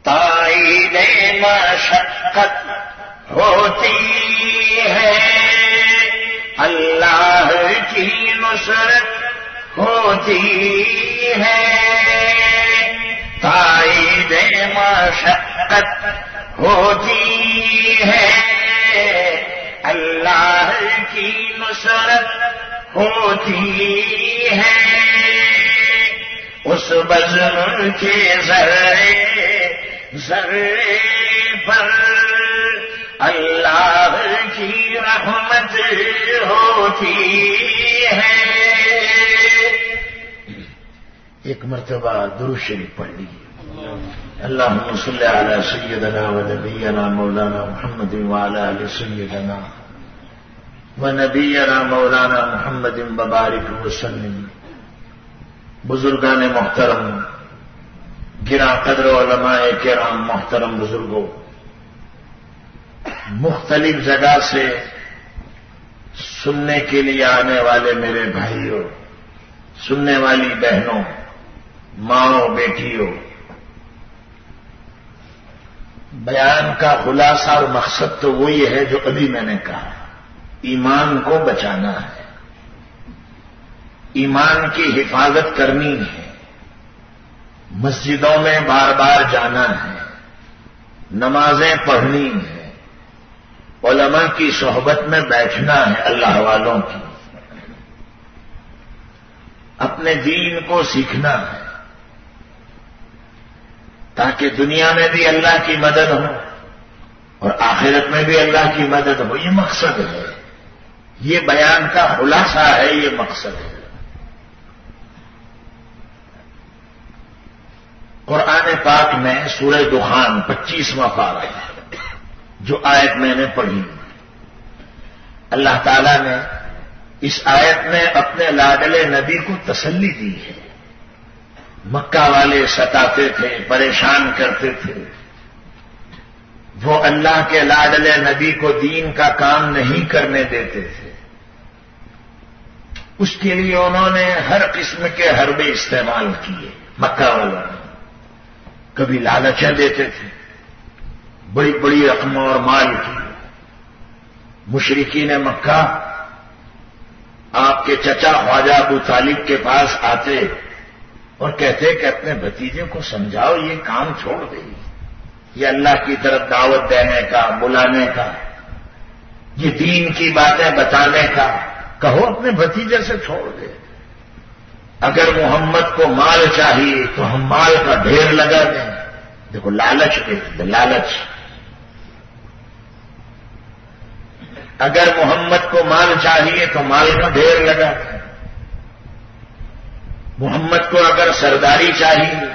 تائید مشقت ہوتی ہے، اللہ کی نصرت ہوتی ہے، تائید مشقت ہوتی ہے، اللہ کی نصرت ہوتی ہے، اس بزم کے ذرے ذرے پر اللہ کی رحمت ہوتی ہے۔ ایک مرتبہ درود شریف پڑھ لیجیے، اللہم صلی علی سیدنا و نبینا مولانا محمد وعلی آل سیدنا و نبینا مولانا محمد مبارک وسلم۔ بزرگان محترم، گراں قدر علماء کرام، محترم بزرگوں، مختلف جگہ سے سننے کے لیے آنے والے میرے بھائیوں، سننے والی بہنوں، ماؤں، بیٹیوں، بیان کا خلاصہ اور مقصد تو وہی ہے جو ابھی میں نے کہا، ایمان کو بچانا ہے، ایمان کی حفاظت کرنی ہے، مسجدوں میں بار بار جانا ہے، نمازیں پڑھنی ہے، علماء کی صحبت میں بیٹھنا ہے، اللہ والوں کی، اپنے دین کو سیکھنا ہے تاکہ دنیا میں بھی اللہ کی مدد ہو اور آخرت میں بھی اللہ کی مدد ہو. یہ مقصد ہے, یہ بیان کا خلاصہ ہے, یہ مقصد ہے. قرآن پاک میں سورہ دخان 25واں پارہ جو آیت میں نے پڑھی, اللہ تعالیٰ نے اس آیت میں اپنے لاڈلے نبی کو تسلی دی ہے. مکہ والے ستاتے تھے, پریشان کرتے تھے, وہ اللہ کے لاڈلے نبی کو دین کا کام نہیں کرنے دیتے تھے. اس کے لیے انہوں نے ہر قسم کے حربے استعمال کیے. مکہ والوں نے کبھی لالچیں دیتے تھے, بڑی بڑی رقموں اور مال کی. مشرکین مکہ آپ کے چچا خواجہ ابو طالب کے پاس آتے اور کہتے کہ اپنے بھتیجے کو سمجھاؤ, یہ کام چھوڑ دے, یہ اللہ کی طرف دعوت دینے کا, بلانے کا, یہ دین کی باتیں بتانے کا, کہو اپنے بھتیجے سے چھوڑ دے. اگر محمد کو مال چاہیے تو ہم مال کا ڈھیر لگا دیں. دیکھو لالچ دیتے, لالچ. اگر محمد کو مال چاہیے تو مال کا ڈھیر لگا دیں. محمد کو اگر سرداری چاہیے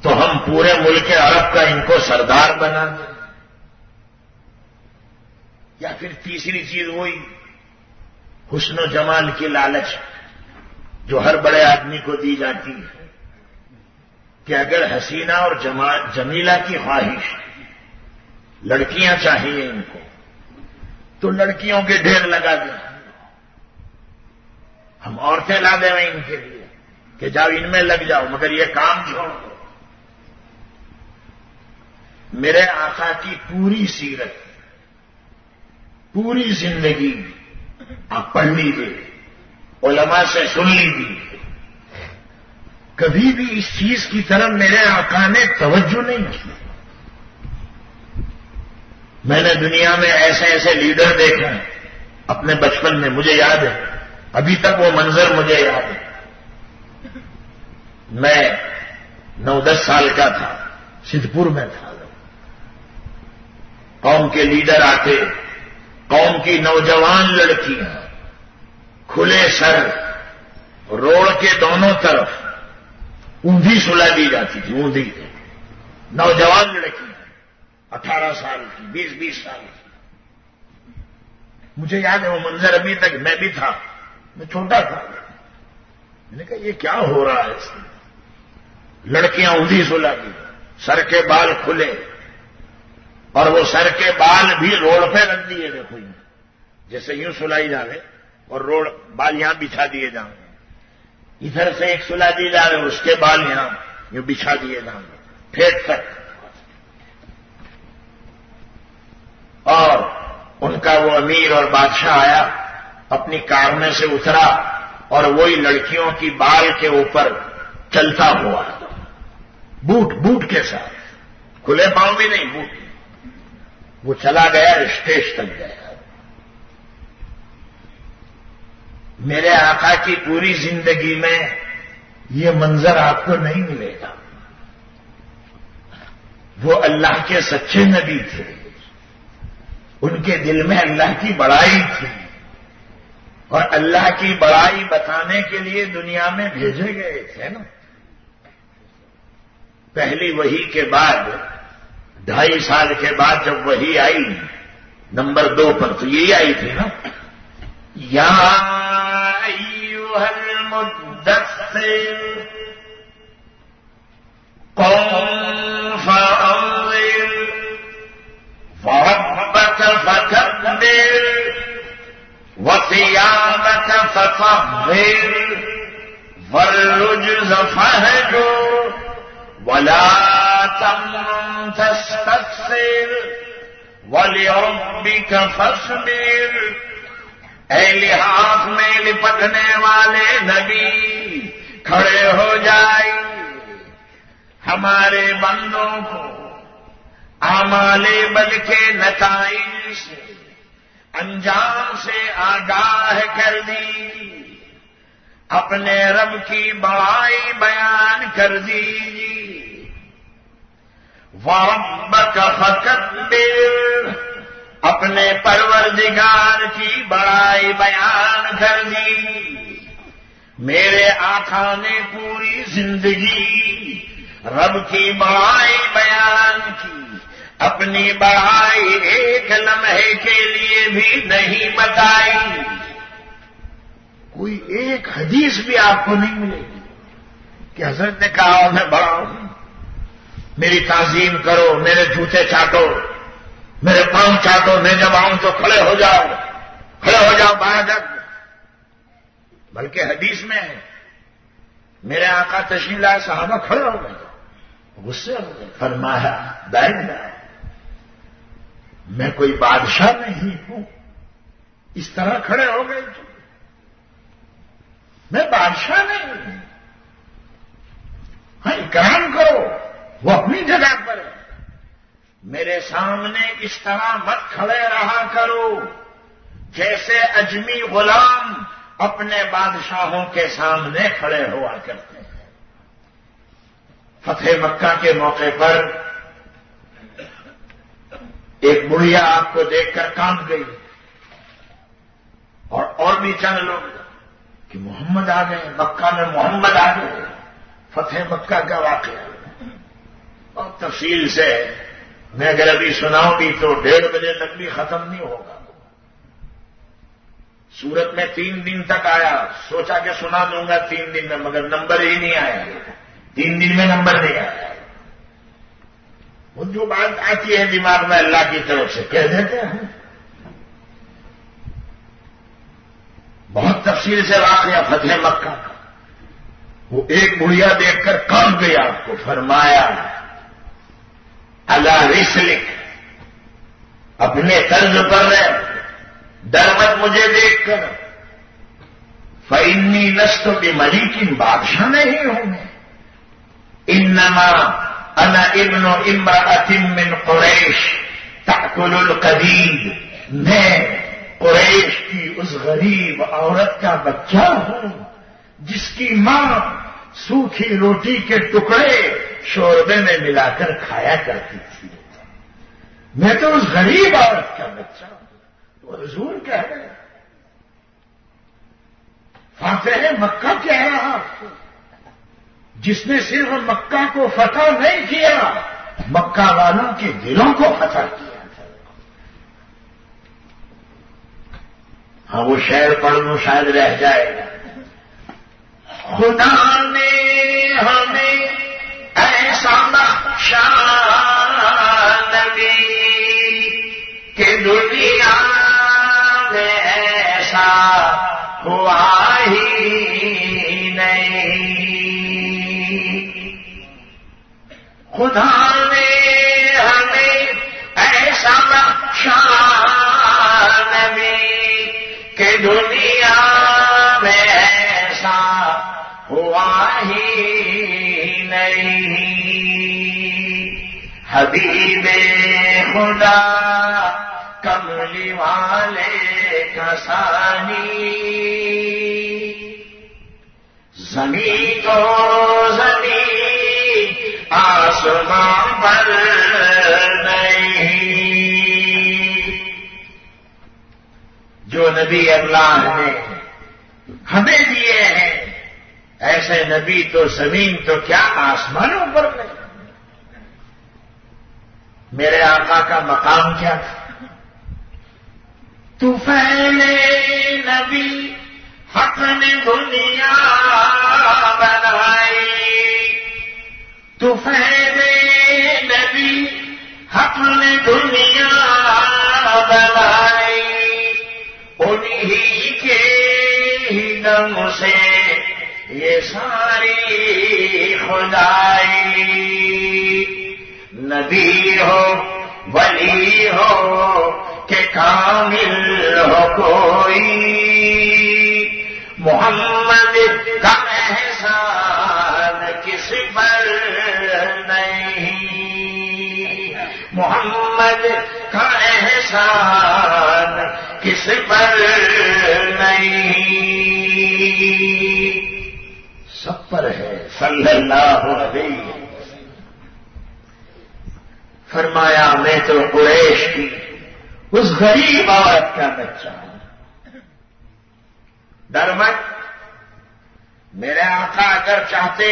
تو ہم پورے ملک عرب کا ان کو سردار بنا دیں. یا پھر تیسری چیز وہی حسن و جمال کی لالچ جو ہر بڑے آدمی کو دی جاتی ہے کہ اگر حسینہ اور جمیلہ کی خواہش, لڑکیاں چاہیے ان کو, تو لڑکیوں کے ڈھیر لگا دیں. ہم عورتیں لا دیں ان کے لیے کہ جاؤ ان میں لگ جاؤ, مگر یہ کام چھوڑ دو. میرے آقا کی پوری سیرت, پوری زندگی آپ پڑھ لیجیے, علماء سے سن لیجیے, کبھی بھی اس چیز کی طرف میرے آقا نے توجہ نہیں کی. میں نے دنیا میں ایسے ایسے لیڈر دیکھے ہیں اپنے بچپن میں, مجھے یاد ہے, ابھی تک وہ منظر مجھے یاد ہے. میں 9-10 سال کا تھا, سدھپور میں تھا. قوم کے لیڈر آتے, قوم کی نوجوان لڑکیاں کھلے سر روڈ کے دونوں طرف اوندھی سلا دی جاتی تھی. اوندھی نوجوان لڑکیاں 18 سال کی, 20 سال کی. مجھے یاد ہے وہ منظر ابھی تک. میں بھی تھا, میں چھوٹا تھا. میں نے کہا یہ کیا ہو رہا ہے اس میں؟ لڑکیاں اوندھی سلا دی, سر کے بال کھلے, اور وہ سر کے بال بھی روڈ پہ رکھ دیے. دیکھو جیسے یوں سلائی جاوے اور روڈ بال یہاں بچھا دیے جائیں, ادھر سے ایک سلا دی جاوے اس کے بال یہاں یوں بچھا دیے جائیں پھیٹ تک. اور ان کا وہ امیر اور بادشاہ آیا, اپنی کار میں سے اترا اور وہی لڑکیوں کی بال کے اوپر چلتا ہوا, بوٹ کے ساتھ, کھلے پاؤں بھی نہیں, بوٹ. وہ چلا گیا, اسٹیج تک گیا. میرے آقا کی پوری زندگی میں یہ منظر آپ کو نہیں ملے گا. وہ اللہ کے سچے نبی تھے, ان کے دل میں اللہ کی بڑائی تھی, اور اللہ کی بڑائی بتانے کے لیے دنیا میں بھیجے گئے تھے نا. پہلی وحی کے بعد 2.5 سال کے بعد جب وحی آئی نمبر 2 پر, تو یہی آئی تھی نا, یا ایھا المدثر قم فانذر وربک فکبر وثیابک فطہر والرجز فہجر ولا تمنن تستكثر ولربک فاصبر. اے لحاف میں لپٹنے والے نبی کھڑے ہو جائے, ہمارے بندوں کو اعمال بد کے نتائج سے, انجام سے آگاہ کر دی. اپنے رب کی بڑائی بیان کر دیجیے۔ وَرَبَّكَ فَكَبِّرْ، اپنے پروردگار کی بڑائی بیان کر دی۔ میرے آقا نے پوری زندگی رب کی بڑائی بیان کی، اپنی بڑائی ایک لمحے کے لیے بھی نہیں بتائی۔ کوئی ایک حدیث بھی آپ کو نہیں ملے گی کہ حضرت نے کہا میں بڑا ہوں، میری تعظیم کرو، میرے جوتے چاٹو، میرے پاؤں چاٹو، میں جب آؤں تو کھڑے ہو جاؤ بہادر۔ بلکہ حدیث میں ہے میرے آقا تشریف لائے، صحابہ کھڑے ہو گئے، غصے ہو گئے، فرمایا بیٹھ جاؤ، میں کوئی بادشاہ نہیں ہوں، اس طرح کھڑے ہو گئے تو میں بادشاہ نہیں ہوں، ہاں اکرام کرو، وہ اپنی جگہ پر ہے، میرے سامنے اس طرح مت کھڑے رہا کرو جیسے اجمی غلام اپنے بادشاہوں کے سامنے کھڑے ہوا کرتے ہیں۔ فتح مکہ کے موقع پر ایک بڑھیا آپ کو دیکھ کر کانپ گئی، اور بھی چند لوگ کہ محمد آ گئے، مکہ میں محمد آ گئے۔ فتح مکہ کا واقعہ اور تفصیل سے میں اگر ابھی سناؤں بھی تو 1:30 بجے تک بھی ختم نہیں ہوگا۔ سورت میں 3 دن تک آیا، سوچا کہ سنا دوں گا 3 دن میں، مگر نمبر ہی نہیں آیا، 3 دن میں نمبر نہیں آیا۔ وہ جو بات آتی ہے دماغ میں اللہ کی طرف سے کہہ دیتے ہیں۔ بہت تفصیل سے واقعہ فتح مکہ کا، وہ ایک بڑھیا دیکھ کر کانپ گئی، آپ کو فرمایا اللہ رسلک، اپنے طرز پر رہ، ڈر مت مجھے دیکھ کر، فَإِنِّي لَسْتُ بِمَلِيكٍ، بادشاہ نہیں ہوں میں، انما انا ابن امرأة من قریش تأکل القدید، میں قریش کی اس غریب عورت کا بچہ ہوں جس کی ماں سوکھی روٹی کے ٹکڑے شوربے میں ملا کر کھایا کرتی تھی، میں تو اس غریب عورت کا بچہ ہوں۔ تو حضور کہہ رہے فاتح مکہ کہہ رہا جس نے صرف مکہ کو فتح نہیں کیا، مکہ والوں کے دلوں کو فتح کیا تھا۔ ہاں وہ شعر پڑھ لوں شاید رہ جائے گا۔ خدا نے ہمیں ایسا بخشا نبی کہ دنیا میں ایسا ہوا ہی نہیں، خدا نے ہمیں ایسا بخشا نبی کہ دنیا میں ایسا ہوا ہی نہیں، حبیب خدا کملی والے کا ثانی، زمین تو زمین آسمان پر نہیں، جو نبی اللہ نے ہمیں دیے ہیں ایسے نبی تو زمین تو کیا آسمانوں پر نہیں۔ میرے آقا کا مقام کیا تھا؟ طفیل نبی حق نے دنیا بنائی، طفیل نبی حق نے دنیا بنائی، انہی کے ہی دم سے یہ ساری خدائی، نبی ہو ولی ہو کہ کامل ہو کوئی، محمد کا احسان کس پر نہیں، محمد کا احسان کس پر نہیں، صلی اللہ علیہ وسلم۔ فرمایا میں تو قریش کی اس غریب عورت کا بچہ ہوں، ڈر مت، میرے آقا اگر چاہتے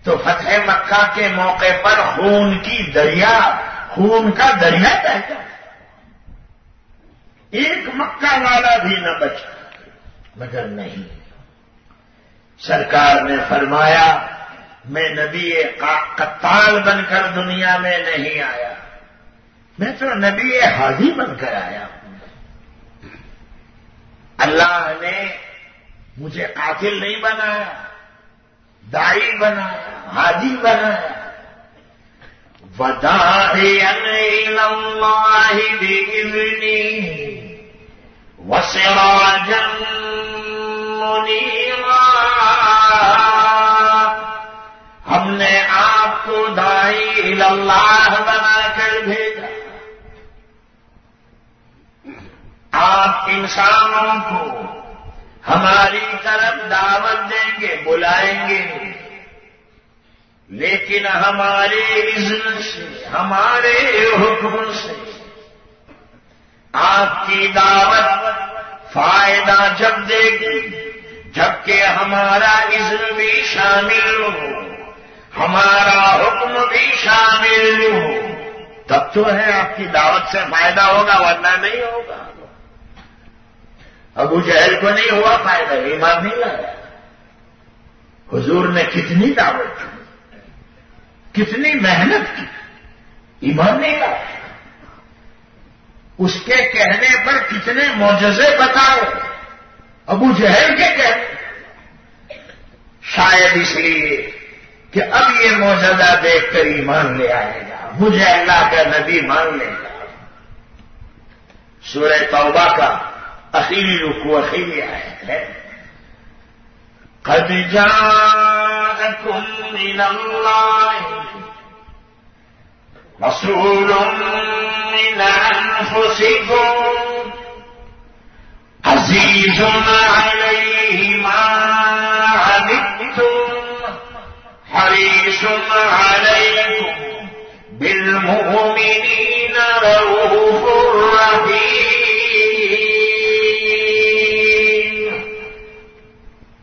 تو فتح مکہ کے موقع پر خون کا دریا بہتا، ایک مکہ والا بھی نہ بچا، مگر نہیں، سرکار نے فرمایا میں نبی قتال بن کر دنیا میں نہیں آیا، میں تو نبی ہادی بن کر آیا ہوں۔ اللہ نے مجھے قاتل نہیں بنایا، داعی بنایا، ہادی بنایا۔ وَدَاعِيًا إِلَى اللَّهِ بِإِذْنِهِ وَسِرَاجًا مُنِيرًا، ہم نے آپ کو داعی إِلَى اللَّهِ بنا کر بھیجا، آپ انسانوں کو ہماری طرف دعوت دیں گے، بلائیں گے، لیکن ہمارے اذن سے، ہمارے حکم سے۔ آپ کی دعوت فائدہ جب دے گی جبکہ ہمارا اذن بھی شامل ہو، ہمارا حکم بھی شامل ہو، تب تو ہے آپ کی دعوت سے فائدہ ہوگا، ورنہ نہیں ہوگا۔ ابو جہل کو نہیں ہوا فائدہ، ایمان نہیں لایا۔ حضور نے کتنی دعوت کی، کتنی محنت کی، ایمان نہیں لایا۔ اس کے کہنے پر کتنے معجزے بتائے، ابو جہل کے کہنے، شاید اس لیے کہ اب یہ معجزہ دیکھ کر ایمان لے آئے گا، مجھے اللہ کا نبی مان لے گا۔ سورہ توبہ کا اخیری رکوع، اخیری آیت ہے، قد جاءکم من اللہ رسول من انفسکم عزیز علیہ ما عنتم حریص علیکم بالمؤمنین رؤوف رحیم۔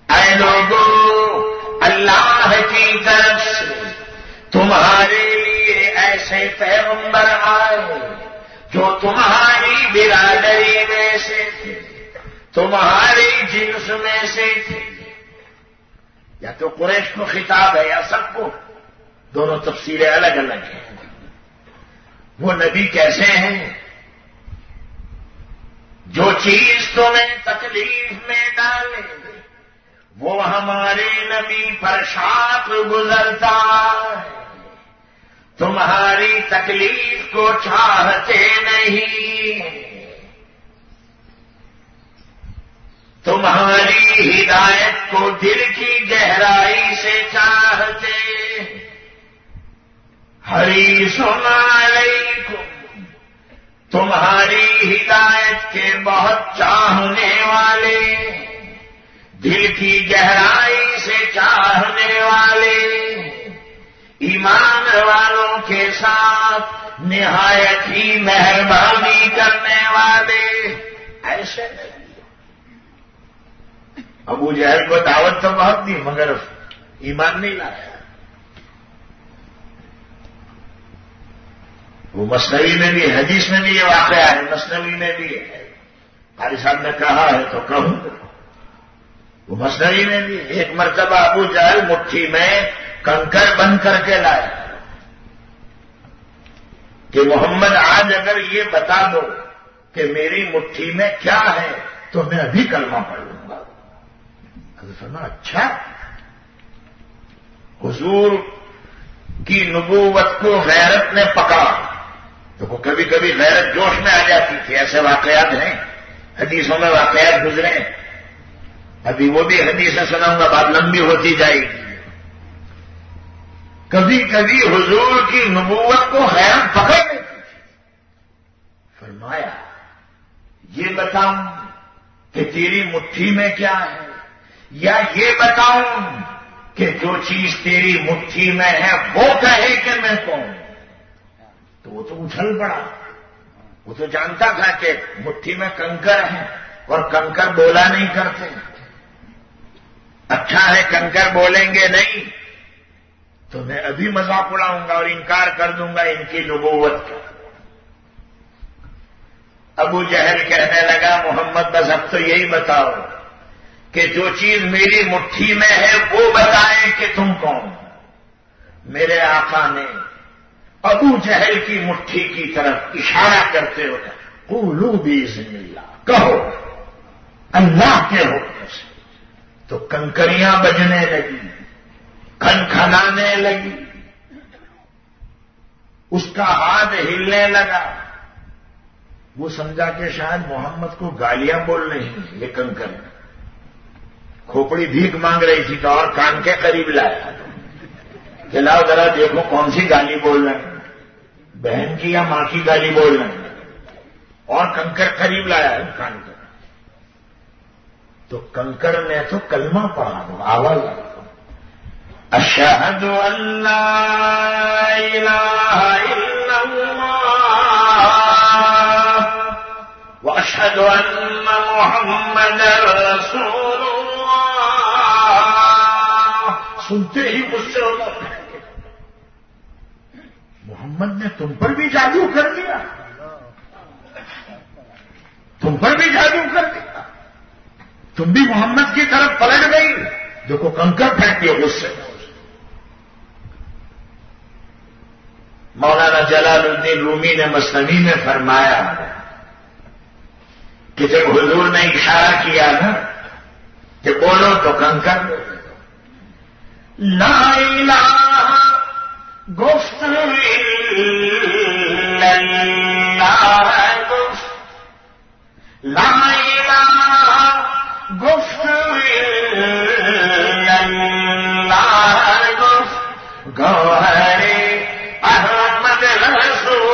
اے لوگوں، اللہ کی طرف سے تمہارے لیے ایسے پیغمبر آئے جو تمہاری برادری میں سے تھے، تمہاری جنس میں سے تھے، یا تو قریش کو خطاب ہے یا سب کو، دونوں تفسیریں الگ الگ ہیں۔ وہ نبی کیسے ہیں؟ جو چیز تمہیں تکلیف میں ڈالے وہ ہمارے نبی پر شاق گزرتا ہے، تمہاری تکلیف کو چاہتے نہیں، تمہاری ہدایت کو دل کی گہرائی سے چاہتے، حریص علیکم، تمہاری ہدایت کے بہت چاہنے والے، دل کی گہرائی سے چاہنے والے، ایمان والوں کے ساتھ نہایت ہی مہربانی کرنے والے، ایسے نہیں۔ ابو جہل کو دعوت تو بہت دی مگر ایمان نہیں لایا۔ وہ مثنوی میں بھی، حدیث میں بھی یہ واقعہ ہے، مثنوی میں بھی ہے، قاری صاحب نے کہا ہے تو کہوں، وہ مثنوی میں بھی ایک مرتبہ ابو جہل مٹھی میں کنکر بند کر کے لایا کہ محمد آج اگر یہ بتا دو کہ میری مٹھی میں کیا ہے تو میں ابھی کلمہ پڑھ لوں گا۔ حضرت فرمایا اچھا، حضور کی نبوت کو غیرت نے پکڑا، تو کبھی کبھی غیرت جوش میں آ جاتی تھی، ایسے واقعات ہیں، حدیثوں میں واقعات گزرے، ابھی وہ بھی حدیثیں سناؤں گا، بات لمبی ہوتی جائے گی۔ کبھی کبھی حضور کی نبوت کو غیرت پکڑ لیتی تھی۔ فرمایا یہ بتاؤں کہ تیری مٹھی میں کیا ہے، یا یہ بتاؤں کہ جو چیز تیری مٹھی میں ہے وہ کہے کہ میں کون ہوں، تو وہ تو اچھل پڑا. وہ تو جانتا تھا کہ مٹھی میں کنکر ہے اور کنکر بولا نہیں کرتے. اچھا ہے کنکر بولیں گے نہیں تو میں ابھی مذاق اڑاؤں گا اور انکار کر دوں گا ان کی نبوت کا. ابو جہل کہنے لگا محمد بس اب تو یہی بتاؤ کہ جو چیز میری مٹھی میں ہے وہ بتائیں کہ تم کون. میرے آقا نے ابو جہل کی مٹھی کی طرف اشارہ کرتے ہوئے قولوا باذن اللہ، کہو اللہ کے حکم سے. تو کنکریاں بجنے لگی، کھنکھنانے لگی، اس کا ہاتھ ہلنے لگا. وہ سمجھا کہ شاید محمد کو گالیاں بول رہی ہیں یہ کنکر. کھوپڑی بھیک مانگ رہی تھی تو اور کان کے قریب لایا کہ لاؤ ذرا دیکھو کون سی گالی بول رہے ہیں، بہن کی یا ماں کی گالی بول رہے ہیں. اور کنکر قریب لایا ہے کان کے. تو کنکر نے تو کلمہ پڑھا دو، آواز اشہد ان لا الہ الا اللہ واشہد ان محمد رسول اللہ. سنتے ہی غصے ہوتا محمد نے تم پر بھی جادو کر دیا، تم پر بھی جادو کر دیا، تم بھی محمد کی طرف پلٹ گئی. دیکھو کنکر پھینک دیا غصے. مولانا جلال الدین رومی نے مثنوی میں فرمایا کہ جب حضور نے اشارہ کیا نا کہ بولو تو کنکر لا الہ گفت الا اللہ گفت، لا الہ گفت الا اللہ گفت، گوہر احمد رسول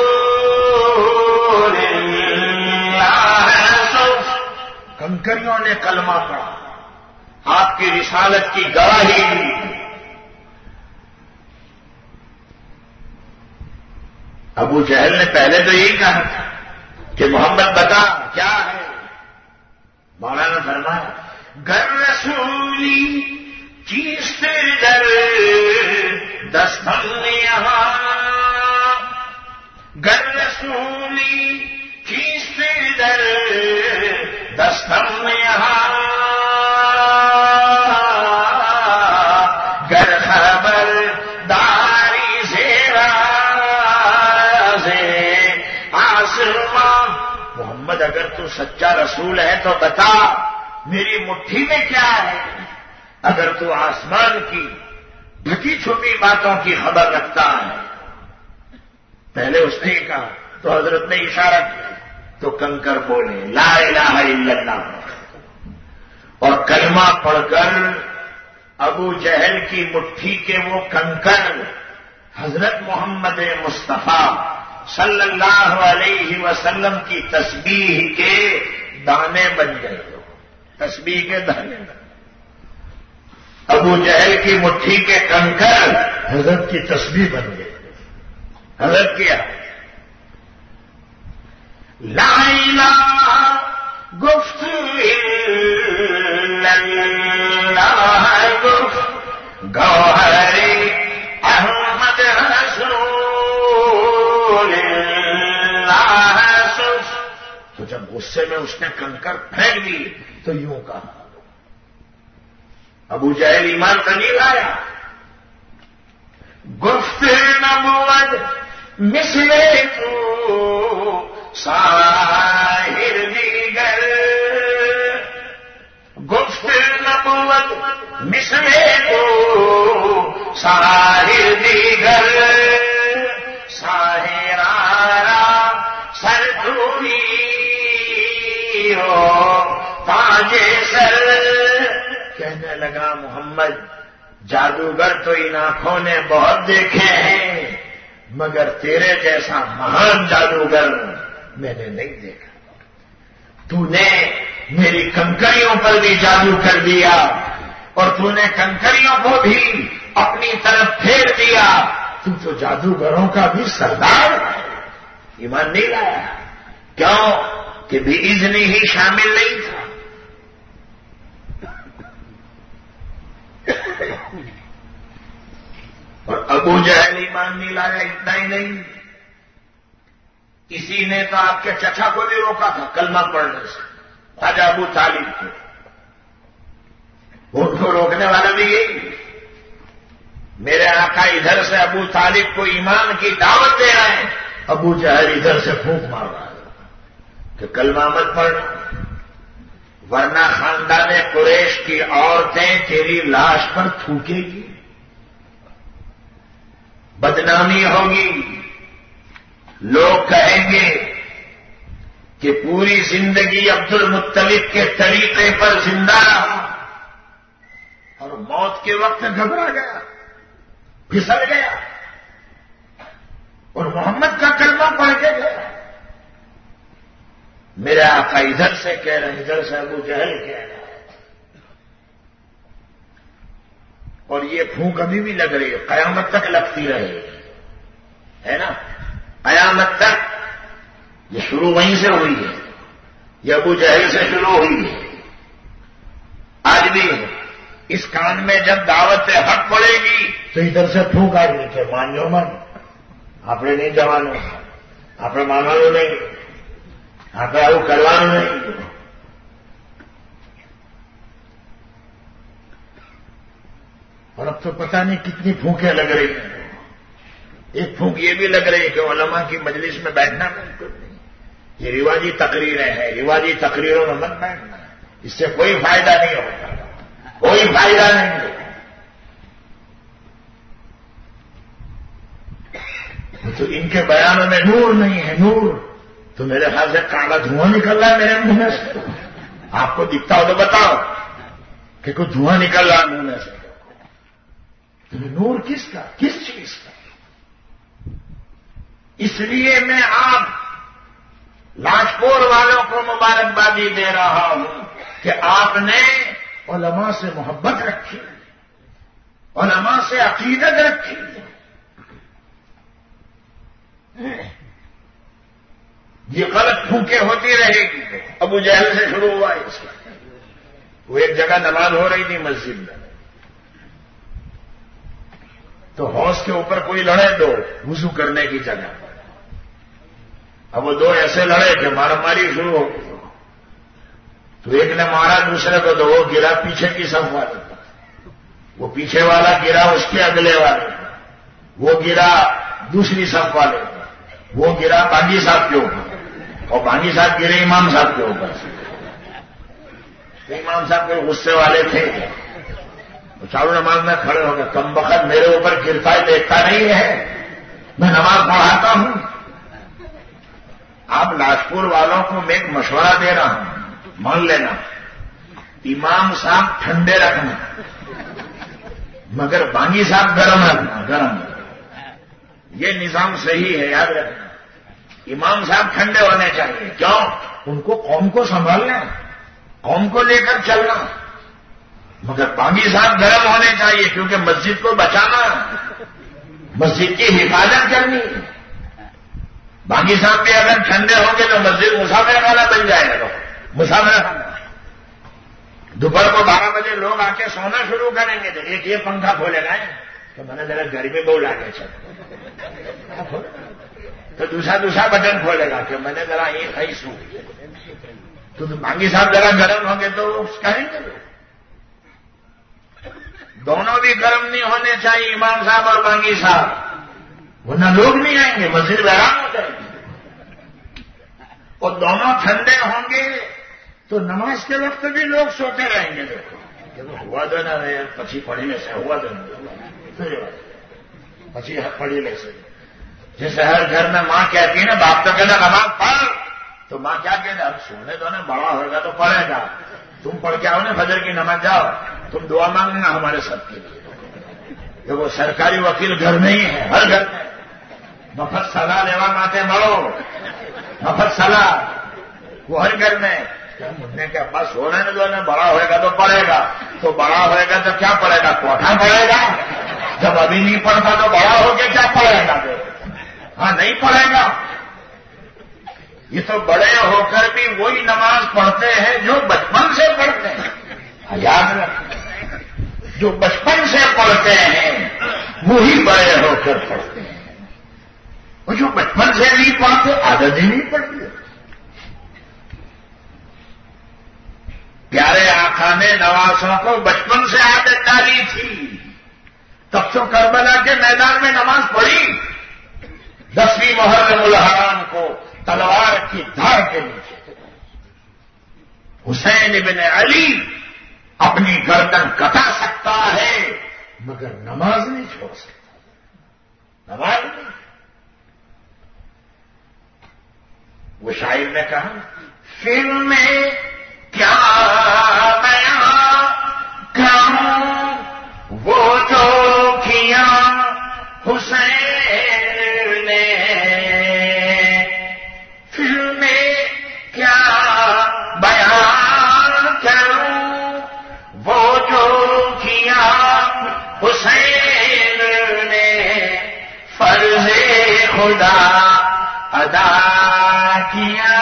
اللہ گفت. کنکریوں نے کلمہ پڑھا، آپ کی رسالت کی گواہی دی. ابو جہل نے پہلے تو یہی کہا تھا کہ محمد بتا کیا ہے. مولانا فرمایا گر رسولی چیست در دستم یہاں، گر رسولی چیست در دستم یہاں، گر خبر داری زیرا سے آسمان. محمد اگر تو سچا رسول ہے تو بتا میری مٹھی میں کیا ہے. اگر تو آسمان کی ڈھکی چھپی باتوں کی خبر رکھتا ہے. پہلے اس نے کہا تو حضرت نے اشارہ کیا تو کنکر بولے لا الہ الا اللہ. اور کلمہ پڑھ کر ابو جہل کی مٹھی کے وہ کنکر حضرت محمد مصطفیٰ صلی اللہ علیہ وسلم کی تسبیح کے دانے بن گئے. تسبیح کے دانے ابو جہل کی مٹھی کے کنکر حضرت کی تسبیح بن گئے. حضرت کیا لا الہ گفت الا اللہ گفت، گوہر احمد رسول اللہ سف. تو جب غصے میں اس نے کنکر پھینک دی تو یوں کہا. ابو جہل ایمان کا نہیں لایا. گفت نبوت مثل تو ساحر دیگر، گفت نبوت مثل تو ساحر دیگر، ساحر آرا سر دوری ہو تاج سر. کہنے لگا محمد جادوگر تو ان آنکھوں نے بہت دیکھے ہیں مگر تیرے جیسا مہان جادوگر میں نے نہیں دیکھا. تو نے میری کنکریوں پر بھی جادو کر دیا اور تو نے کنکریوں کو بھی اپنی طرف پھیر دیا. تو جادوگروں کا بھی سردار ہے. ایمان نہیں لایا. کیوں کہ بِإِذْنِ ہی شامل نہیں تھا. اور ابو جہل ایمان نہیں لایا. اتنا ہی نہیں، کسی نے تو آپ کے چچا کو بھی روکا تھا کلمہ پڑھنے سے، خواجہ ابو طالب کو. ان کو روکنے والا بھی یہی. میرے آقا ادھر سے ابو طالب کو ایمان کی دعوت دے رہے ہیں، ابو جہل ادھر سے پھونک مار رہا ہے کہ کلمہ مت پڑھنا، ورنہ خاندان قریش کی عورتیں تیری لاش پر تھوکے گی، بدنامی ہوگی. لوگ کہیں گے کہ پوری زندگی عبد المطلب کے طریقے پر زندہ رہا اور موت کے وقت گھبرا گیا، پھسل گیا اور محمد کا کلمہ پڑھ کے گیا. میرے آقا ادھر سے کہہ رہے ہیں، ادھر سے ابو جہل کہہ رہا ہے. اور یہ پھونک ابھی بھی لگ رہی ہے، قیامت تک لگتی رہے گی، ہے نا؟ قیامت تک. یہ شروع وہیں سے ہوئی ہے، یہ ابو جہل سے شروع ہوئی ہے. آج بھی اس کان میں جب دعوت حق پڑے گی تو ادھر سے پھونک آ گئی کہ مان جو من، آپ نے نہیں جوانو، آپ نے مانو نہیں، آپ نے وہ کروانا نہیں. اور اب تو پتہ نہیں کتنی پھونکیں لگ رہی ہیں. ایک پھونک یہ بھی لگ رہی ہے کہ علماء کی مجلس میں بیٹھنا بالکل نہیں، یہ رواجی تقریریں ہیں، رواجی تقریروں میں مت بیٹھنا، اس سے کوئی فائدہ نہیں ہوتا، کوئی فائدہ نہیں ہوتا. تو ان کے بیانوں میں نور نہیں ہے. نور تو میرے خیال سے کالا دھواں نکل رہا ہے میرے منہ میں سے. آپ کو دکھتا ہو تو بتاؤ کہ کوئی دھواں نکل رہا ہے منہ میں سے. تو نور کس کا، کس چیز کا؟ اس لیے میں آپ لاجپور والوں کو مبارکبادی دے رہا ہوں کہ آپ نے علماء سے محبت رکھی، علماء سے عقیدت رکھی. یہ غلط پھونکیں ہوتی رہے گی. ابو جہل سے شروع ہوا اس کا. وہ ایک جگہ نماز ہو رہی تھی مسجد میں، تو حوض کے اوپر کوئی لڑے دو وضو کرنے کی جگہ. اب وہ دو ایسے لڑے کہ مارا ماری شروع ہو گئی. تو ایک نے مارا دوسرے کو، تو وہ گرا پیچھے کی صف والے پر، وہ پیچھے والا گرا اس کے اگلے والے پر، وہ گرا دوسری صف والے پر، وہ گرا بانگی صاحب کے اوپر، اور بانگی صاحب گرے امام صاحب کے اوپر. امام صاحب کے غصے والے تھے، چاروں نماز میں کھڑے ہو گئے. کم بخت میرے اوپر گرتا ہے، دیکھتا نہیں ہے، میں نماز پڑھاتا ہوں. آپ لاجپور والوں کو میں ایک مشورہ دے رہا ہوں، مان لینا. امام صاحب ٹھنڈے رکھنا، مگر بانگی صاحب گرم رکھنا. گرم، یہ نظام صحیح ہے، یاد رکھنا. امام صاحب ٹھنڈے ہونے چاہیے. کیوں؟ ان کو قوم کو سنبھالنا، قوم کو لے کر چلنا. مگر بانگی صاحب گرم ہونے چاہیے، کیونکہ مسجد کو بچانا، مسجد کی حفاظت کرنی. بانگی صاحب بھی اگر ٹھنڈے ہوں گے تو مسجد مسافر خانہ بن جائے گا. مسافر خانہ دوپہر کو 12 بجے لوگ آ کے سونا شروع کریں گے. تو ایک یہ پنکھا کھولے گا تو میں نے ذرا گرمی بہت لاگے چل، تو دوسرا بٹن کھولے گا کہ میں نے ذرا یہ کھائی سو. تو بانگی صاحب ذرا گرم ہوں گے تو کہیں گے. دونوں بھی گرم نہیں ہونے چاہیے، امام صاحب اور بانگی صاحب، ورنہ لوگ نہیں آئیں گے، مسجد ویران ہو جائے گی. اور دونوں ٹھنڈے ہوں گے تو نماز کے وقت بھی لوگ سوتے رہیں گے. ہوا تو نہ رہے پچی پڑھی لے سے، ہوا تو نہیں پچی پڑھی لے سے. جیسے ہر گھر میں ماں کہتی ہے نا، باپ تو کہنا نماز پڑھ، تو ماں کیا کہتے اب سونے دو نا، بڑا ہوگا تو پڑھے گا. تم پڑھ کے آؤ نا فجر کی نماز، جاؤ تم دعا مانگنا ہمارے سب کے لیے. وہ سرکاری وکیل گھر میں ہی ہے، ہر گھر میں مفت صلاح لیوا ماتے مڑو، مفت صلاح وہ ہر گھر میں. ہم نے کہا بس ہونے دو نا، بڑا ہوئے گا تو پڑھے گا، تو بڑا ہوئے گا تو کیا پڑھے گا؟ کوٹھا پڑھے گا۔ جب ابھی نہیں پڑھتا تو بڑا ہو کے کیا پڑھے گا؟ ہاں نہیں پڑھے گا۔ یہ تو بڑے ہو کر بھی وہی نماز پڑھتے ہیں جو بچپن سے پڑھتے ہیں۔ یاد رکھیں، جو بچپن سے پڑھتے ہیں وہی بڑے ہو کر پڑھتے ہیں، وہ جو بچپن سے نہیں پڑھتے عادت ہی نہیں پڑتی۔ پیارے آقا نے نوازوں کو بچپن سے عادت ڈالی تھی، تب تو کربلا کے میدان میں نماز پڑھی۔ 10ویں محرم الحرام کو تلوار کی دھار کے نیچے حسین ابن علی اپنی گردن کٹا سکتا ہے مگر نماز نہیں چھوڑ سکتا، نماز نہیں۔ وہ شاعر نے کہا پھر میں کیا بیاں کروں وہ جو کیا حسین نے، پھر میں کیا بیان کروں وہ جو کیا حسین نے، فرض خدا ادا کیا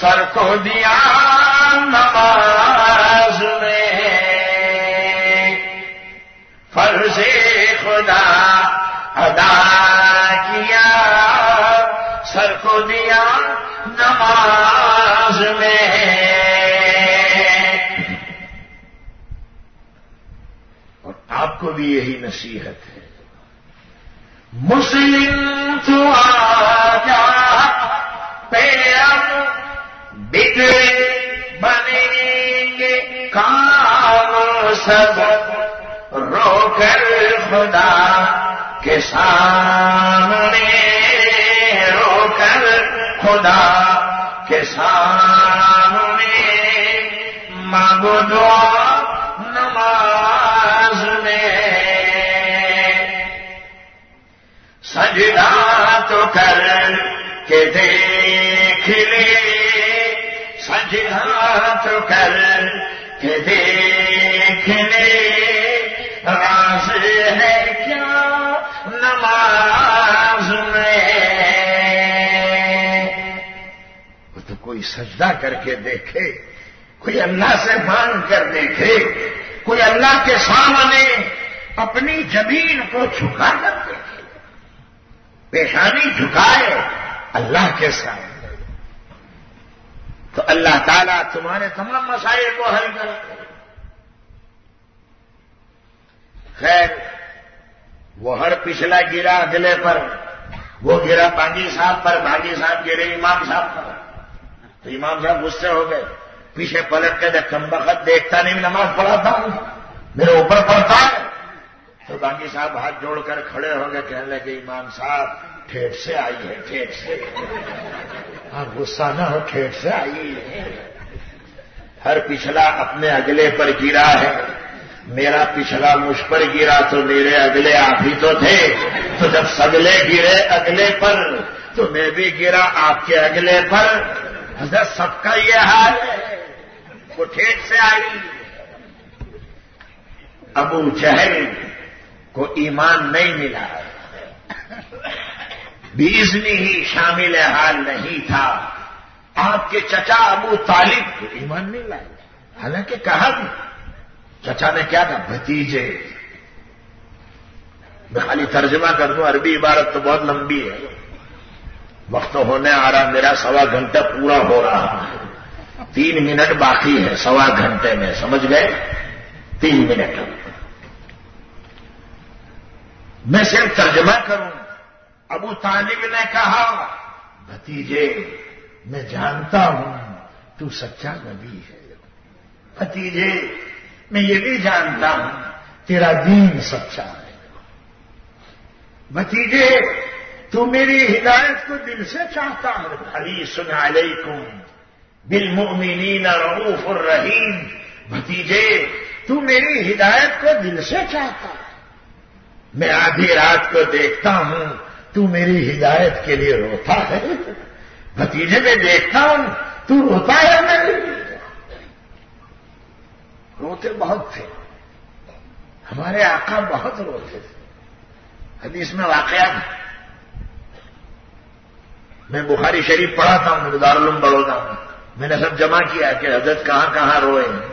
سر کو دیا نماز میں، فرض خدا ادا کیا سر کو دیا نماز میں۔ اور آپ کو بھی یہی نصیحت ہے، مسلم تو آجا پیام بگڑے بنیں گے کام سب، رو کر خدا کے سامنے، رو کر خدا کے سامنے مانگو دعا نماز میں، سجدہ تو کر کے دیکھ لے، سجدہ تو کر کے دیکھ لے، راز ہے کیا نماز میں۔ وہ تو کوئی سجدہ کر کے دیکھے، کوئی اللہ سے مانگ کر دیکھے، کوئی اللہ کے سامنے اپنی جبین کو جھکا کر دیکھے، پیشانی جھکائے اللہ کے سامنے، تو اللہ تعالیٰ تمہارے تمام مسائل کو حل کرے۔ خیر، وہ ہر پچھلا گرا اگلے پر، وہ گرا بانگی صاحب پر، بانگی صاحب گرے امام صاحب پر، تو امام صاحب غصے ہو گئے، پیچھے پلٹ کے کم بخت دیکھتا نہیں نماز پڑھاتا ہوں، میرے اوپر پڑھتا ہے۔ تو بانگی صاحب ہاتھ جوڑ کر کھڑے ہو گئے، کہنے لگے امام صاحب ٹھیٹ سے آئی ہے، ٹھیٹ سے، آپ غصہ نہ ہو، ٹھیٹ سے آئی ہے۔ ہر پچھلا اپنے اگلے پر گرا ہے، میرا پچھلا مجھ پر گرا تو میرے اگلے آپ ہی تو تھے، تو جب سگلے گرے اگلے پر تو میں بھی گرا آپ کے اگلے پر۔ حضرت سب کا یہ حال ہے، وہ ٹھیٹ سے آئی۔ ابو جہل کو ایمان نہیں ملا، بیزنی ہی شامل حال نہیں تھا، آپ کے چچا ابو طالب کو ایمان نہیں لایا، حالانکہ کہا بھی، چچا نے کیا کہا؟ بھتیجے۔ میں خالی ترجمہ کر دوں، عربی عبارت تو بہت لمبی ہے، وقت ہونے آ رہا، میرا 1.25 گھنٹہ پورا ہو رہا، 3 منٹ باقی ہے 1.25 گھنٹے میں، سمجھ گئے؟ 3 منٹ میں صرف ترجمہ کروں۔ ابو طالب نے کہا، بھتیجے میں جانتا ہوں تو سچا نبی ہے، بھتیجے میں یہ بھی جانتا ہوں تیرا دین سچا ہے، بھتیجے تو میری ہدایت کو دل سے چاہتا ہے، حریص علیکم بالمؤمنین رؤوف الرحیم، بھتیجے تو میری ہدایت کو دل سے چاہتا ہے، میں آدھی رات کو دیکھتا ہوں تو میری ہدایت کے لیے روتا ہے، بھتیجے میں دیکھتا ہوں تو روتا ہے میرے لیے؟ روتے بہت تھے، ہمارے آقا بہت روتے تھے. حدیث میں واقعہ میں بخاری شریف پڑھا تھا ہوں دارالعلوم بڑودہ میں. میں نے سب جمع کیا کہ حضرت کہاں کہاں روئے ہیں،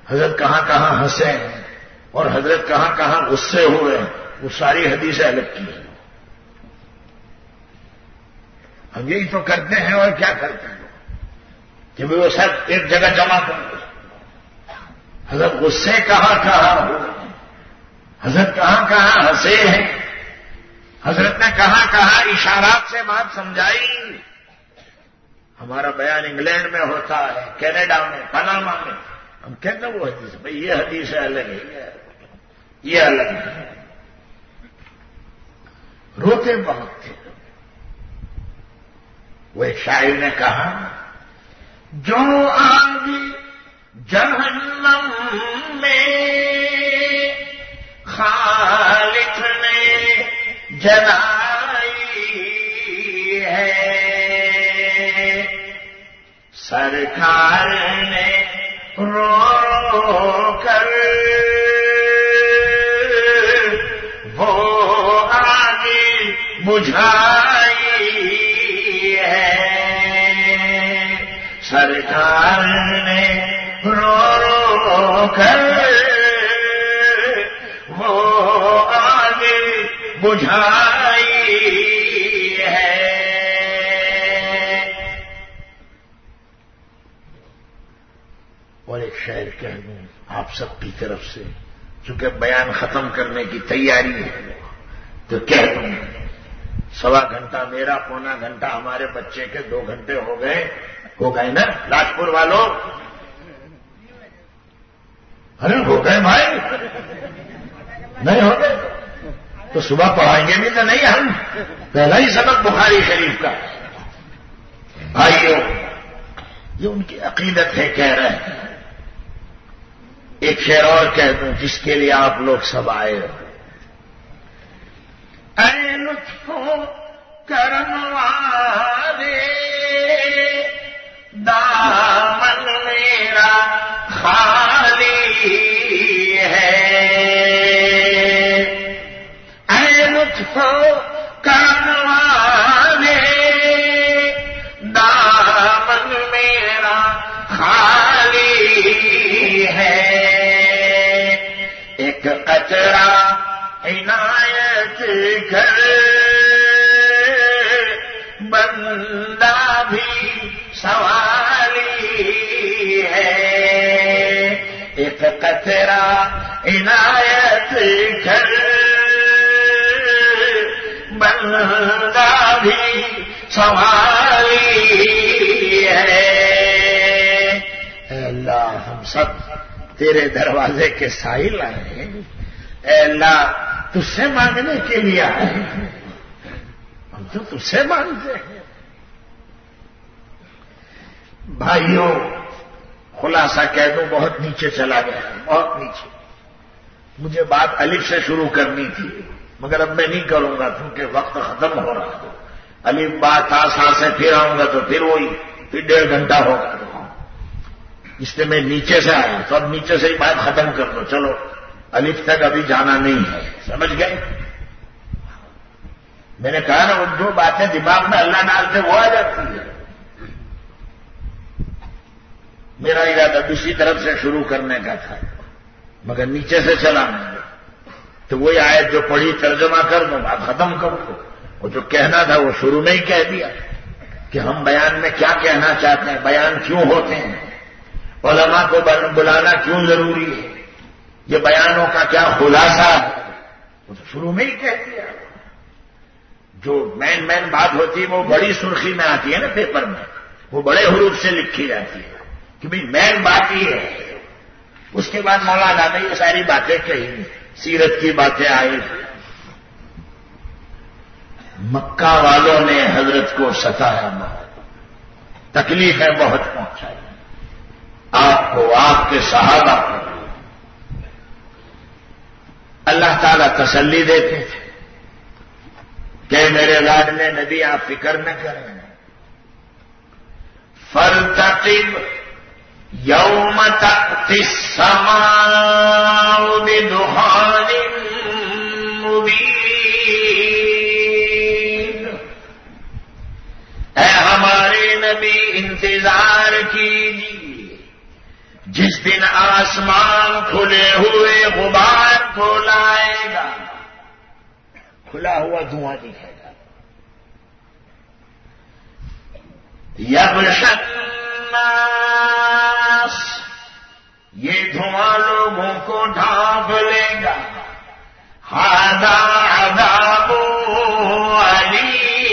حضرت کہاں کہاں ہنسے ہیں، اور حضرت کہاں کہاں غصے ہوئے ہیں. وہ ساری حدیثیں الگ کی ہیں. ہم یہی تو کرتے ہیں اور کیا کرتے ہیں کہ وہ سب ایک جگہ جمع کر دیں. حضرت غصے کہاں کہاں ہوئے، حضرت کہاں کہاں ہنسے ہیں، حضرت نے کہاں کہاں اشارات سے بات سمجھائی. ہمارا بیان انگلینڈ میں ہوتا ہے، کینیڈا میں، پاناما میں. ہم کہتے ہیں وہ حدیث بھائی یہ حدیث الگ ہے، یہ الگ ہے. روتے بہت تھے. وہ ایک شاعر نے کہا جو آگ جہنم میں خالق نے جلائی ہے، سرکار نے رو رو کر وہ آگ بجھائی ہے. سرکار نے رو رو کر وہ آگ بجھائی ہے. اور ایک شعر کہہ دوں آپ سب کی طرف سے، چونکہ بیان ختم کرنے کی تیاری ہے تو کہہ دوں. 1.25 گھنٹہ میرا، پونا گھنٹہ ہمارے بچے کے، 2 گھنٹے ہو گئے نا راجپور والوں؟ ارے ہو گئے بھائی، نہیں ہو گئے تو صبح پڑھائیں گے بھی تو نہیں ہم. پہلا ہی سبق بخاری شریف کا. بھائیوں یہ ان کی عقیدت ہے کہہ رہے ہیں. ایک شعر اور کہہ دوں جس کے لیے آپ لوگ سب آئے ہو. اے لطف کرم والے دامن میرا خالی ہے، اے لطف کرم والے دامن میرا خالی ہے. ایک قطرہ عنایت کر بندہ بھی سوالی ہے. ایک قطرہ عنایت کر بندہ بھی سوالی ہے. اے اللہ ہم سب تیرے دروازے کے سائل آئے ہیں. اے اللہ تجھ سے مانگنے کے لیے آئے ہیں، ہم تو تجھ سے مانگتے ہیں. بھائیوں خلاصہ کہہ دوں، بہت نیچے چلا گیا، بہت نیچے. مجھے بات الف سے شروع کرنی تھی مگر اب میں نہیں کروں گا کیونکہ وقت ختم ہو رہا ہے. الف با تا سا سے پھر آؤں گا تو پھر وہی، پھر 1.5 گھنٹہ ہوگا. اس لیے میں نیچے سے آیا تو اب نیچے سے ہی بات ختم کر دو. چلو الف تک ابھی جانا نہیں ہے، سمجھ گئے؟ میں نے کہا نا وہ جو باتیں دماغ میں اللہ ڈالتے وہ آ جاتی ہے. میرا ارادہ دوسری طرف سے شروع کرنے کا تھا مگر نیچے سے چلا میں تو وہی آیت جو پڑھی ترجمہ کر دوں، بات ختم کر دو. وہ جو کہنا تھا وہ شروع میں ہی کہہ دیا کہ ہم بیان میں کیا کہنا چاہتے ہیں، بیان کیوں ہوتے ہیں، علماء کو بلانا کیوں ضروری ہے، یہ بیانوں کا کیا خلاصہ ہے، وہ تو شروع میں ہی کہہ دیا. جو مین بات ہوتی ہے وہ بڑی سرخی میں آتی ہے نا پیپر میں، وہ بڑے حروف سے لکھی جاتی ہے کہ بھئی مین بات ہی ہے. اس کے بعد مولانا نے یہ ساری باتیں کہی، سیرت کی باتیں آئی. مکہ والوں نے حضرت کو ستایا، تکلیفیں بہت پہنچائی آپ کو، آپ کے صحابہ کو. اللہ تعالیٰ تسلی دیتے تھے کہ میرے لاڈلے نبی آپ فکر نہ کریں، فارتقب یوم تأتی السماء بدخان مبین۔ اے ہمارے نبی انتظار کیجیے جس دن آسمان کھلے ہوئے غبار کو لائے گا، کھلا ہوا دھواں دکھے گا۔ یغشی الناس، یہ دھواں لوگوں کو ڈھانپ لے گا۔ ھذا عذاب علیم،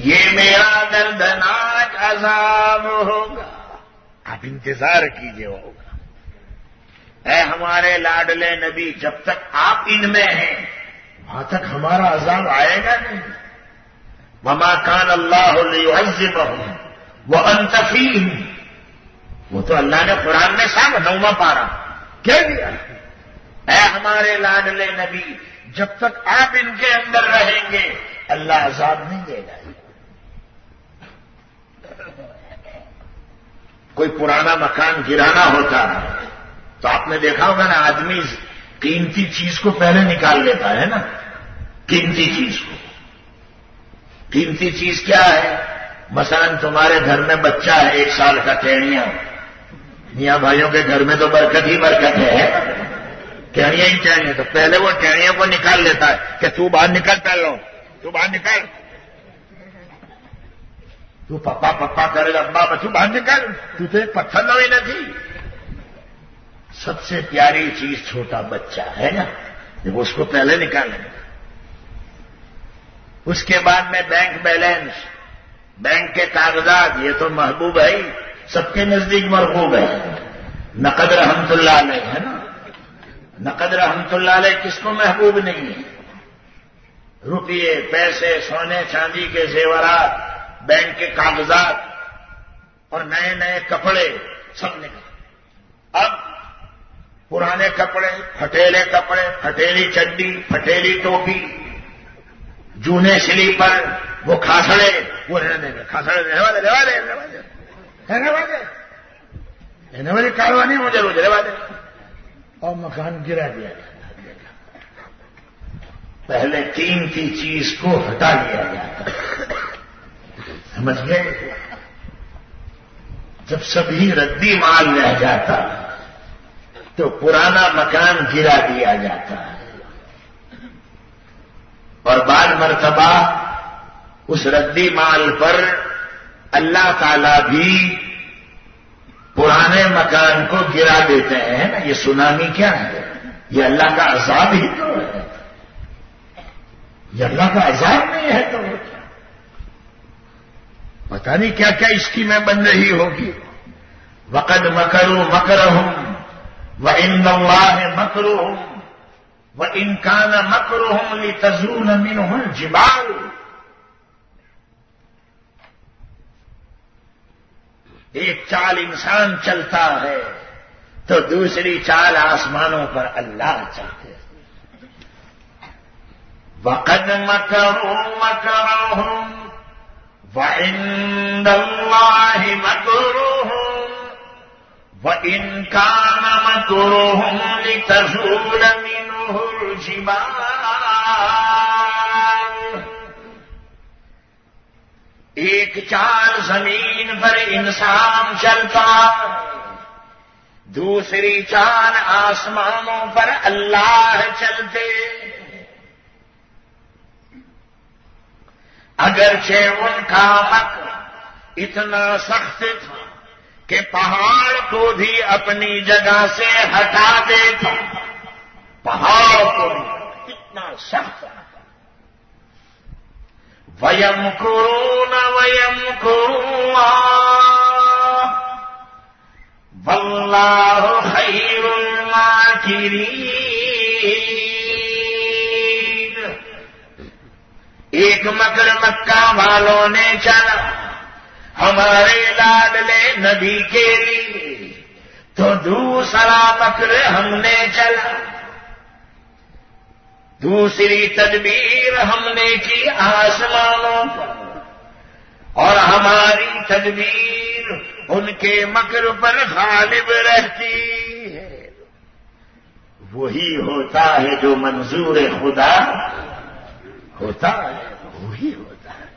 یہ میرا دردناک عذاب ہوگا، آپ انتظار کیجئے ہوگا۔ اے ہمارے لاڈلے نبی، جب تک آپ ان میں ہیں وہاں تک ہمارا عذاب آئے گا نہیں۔ وما کان اللہ لیعذبہم وانت فیہم، وہ تو اللہ نے قرآن میں صاحب 9واں پارہ کہہ دیا۔ اے ہمارے لاڈلے نبی، جب تک آپ ان کے اندر رہیں گے اللہ عذاب نہیں دے گا۔ کوئی پرانا مکان گرانا ہوتا تو آپ نے دیکھا ہوگا نا، آدمی قیمتی چیز کو پہلے نکال لیتا ہے نا، قیمتی چیز کو۔ قیمتی چیز کیا ہے؟ مثلا تمہارے گھر میں بچہ ہے 1 سال کا، ٹیڑیاں، میاں بھائیوں کے گھر میں تو برکت ہی برکت ہے، ٹیڑیاں ہی ٹیڑیاں، تو پہلے وہ ٹیڑیاں کو نکال لیتا ہے کہ تو باہر نکل پہلو، تو باہر نکل، تو پپا پپا کرے گا، ابا تو باہر نکل، تو ایک پتھر نہ ہوئی نہ تھی۔ سب سے پیاری چیز چھوٹا بچہ ہے نا، جب اس کو پہلے نکالیں گے۔ اس کے بعد میں بینک بیلنس، بینک کے کاغذات، یہ تو محبوب ہے، سب کے نزدیک مرغوب ہے۔ نقد رحمت اللہ علیہ ہے نا، نقد رحمت اللہ علیہ کس کو محبوب نہیں ہے؟ روپیے، پیسے، سونے چاندی کے زیورات، بینک کے کاغذات اور نئے نئے کپڑے سب نکل۔ اب پرانے کپڑے، پھٹیلے کپڑے، پھٹیلی چڈی، پھٹیلی ٹوپی، جونے سلیپر، وہ کھاسڑے، وہ رہنے دیں، کھاسڑے رہنے والی کاروانی مجھے روز رہوا دے، اور مکان گرا دیا گیا۔ پہلے قیمتی چیز کو ہٹا لیا جاتا، سمجھ گئے؟ جب سبھی ردی مال رہ جاتا تو پرانا مکان گرا دیا جاتا ہے، اور بعد مرتبہ اس ردی مال پر اللہ تعالی بھی پرانے مکان کو گرا دیتے ہیں نا۔ یہ سونامی کیا ہے؟ یہ اللہ کا عذاب ہی تو ہے، یہ اللہ کا عذاب نہیں ہے تو پتہ نہیں کیا کیا اسکیمیں بن رہی ہوگی۔ وقد مکروا مکرہم وعند اللہ مکرہم وَإِن كَانَ مَكْرُهُمْ لِتَزُولَ مِنْهُ الْجِبَالُ، ایک چال انسان چلتا ہے تو دوسری چال آسمانوں پر اللہ چلتے ہیں۔ وَقَدْ مَكَرُوا مَكْرَهُمْ وَعِندَ اللَّهِ مَكْرُهُمْ وَإِن كَانَ مَكْرُهُمْ لِتَزُولَ مِنْهُ الْجِبَالُ، ایک چال زمین پر انسان چلتا، دوسری چال آسمانوں پر اللہ چلتے۔ اگرچہ ان کا مکر اتنا سخت تھا کہ پہاڑ کو بھی اپنی جگہ سے ہٹا دیتا، پہاڑ کو بھی اتنا سخت تھا۔ وَيَمْكُرُونَ وَيَمْكُرُ اللَّهُ وَاللَّهُ خَيْرُ الْمَاكِرِينَ، ایک مکر مکہ والوں نے چلا ہمارے لاڈلے نبی کے لیے، تو دوسرا مکر ہم نے چلا، دوسری تدبیر ہم نے کی آسمانوں پر، اور ہماری تدبیر ان کے مکر پر غالب رہتی ہے۔ وہی ہوتا ہے جو منظور خدا ہوتا ہے، وہی ہوتا ہے۔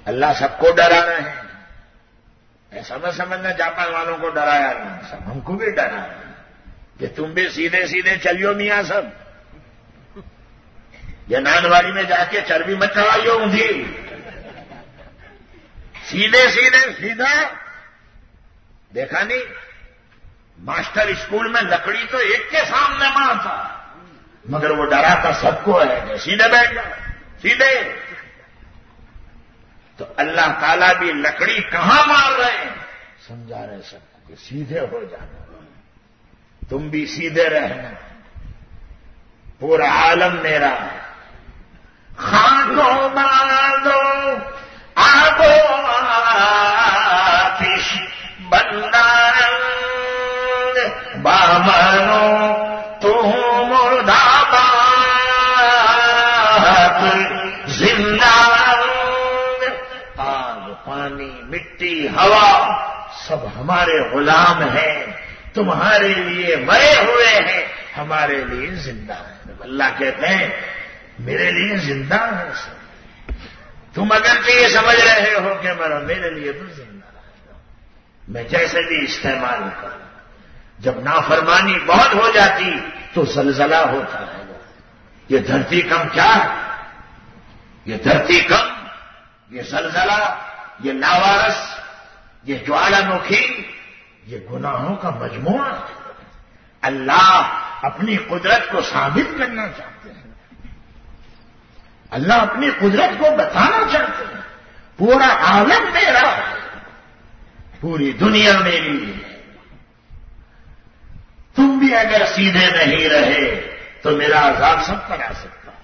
اللہ سب کو ڈرا رہے ہیں، ایسا نہ سمجھنا جاپان والوں کو ڈرایا نہیں، سب ہم کو بھی ڈرا کہ تم بھی سیدھے سیدھے چلیو میاں سب، یہ نانواڑی میں جا کے چربی مت چڑھائیو اونھی، سیدھے سیدھے سیدھا۔ دیکھا نہیں ماسٹر اسکول میں لکڑی تو ایک کے سامنے مارتا، مگر وہ ڈراتا سب کو ہے کہ سیدھے بیٹھ جاؤ سیدھے۔ تو اللہ تعالیٰ بھی لکڑی کہاں مار رہے ہیں، سمجھا رہے سب کو کہ سیدھے ہو جانا، تم بھی سیدھے رہنا، پورا عالم میرا ہے۔ خاکو باندو آبو آتش بندان بامنو تو مرداباد زندان۔ آگ پانی مٹی ہوا سب ہمارے غلام ہیں، تمہارے لیے مرے ہوئے ہیں، ہمارے لیے زندہ ہیں۔ اللہ کہتے ہیں میرے لیے زندہ ہے سب، تم اگر تو یہ سمجھ رہے ہو کہ مرو، میرے لیے تو زندہ ہے، میں جیسے بھی استعمال کروں۔ جب نافرمانی بہت ہو جاتی تو زلزلہ ہوتا ہے۔ یہ دھرتی کم کیا ہے، یہ دھرتی کم، یہ زلزلہ، یہ لاوارس، یہ جوالا مکھی، یہ گناہوں کا مجموعہ ہے۔ اللہ اپنی قدرت کو ثابت کرنا چاہتے ہیں، اللہ اپنی قدرت کو بتانا چاہتے ہیں۔ پورا عالم میرا ہے، پوری دنیا میری ہے، تم بھی اگر سیدھے نہیں رہے تو میرا عذاب سب پر آ سکتا ہے۔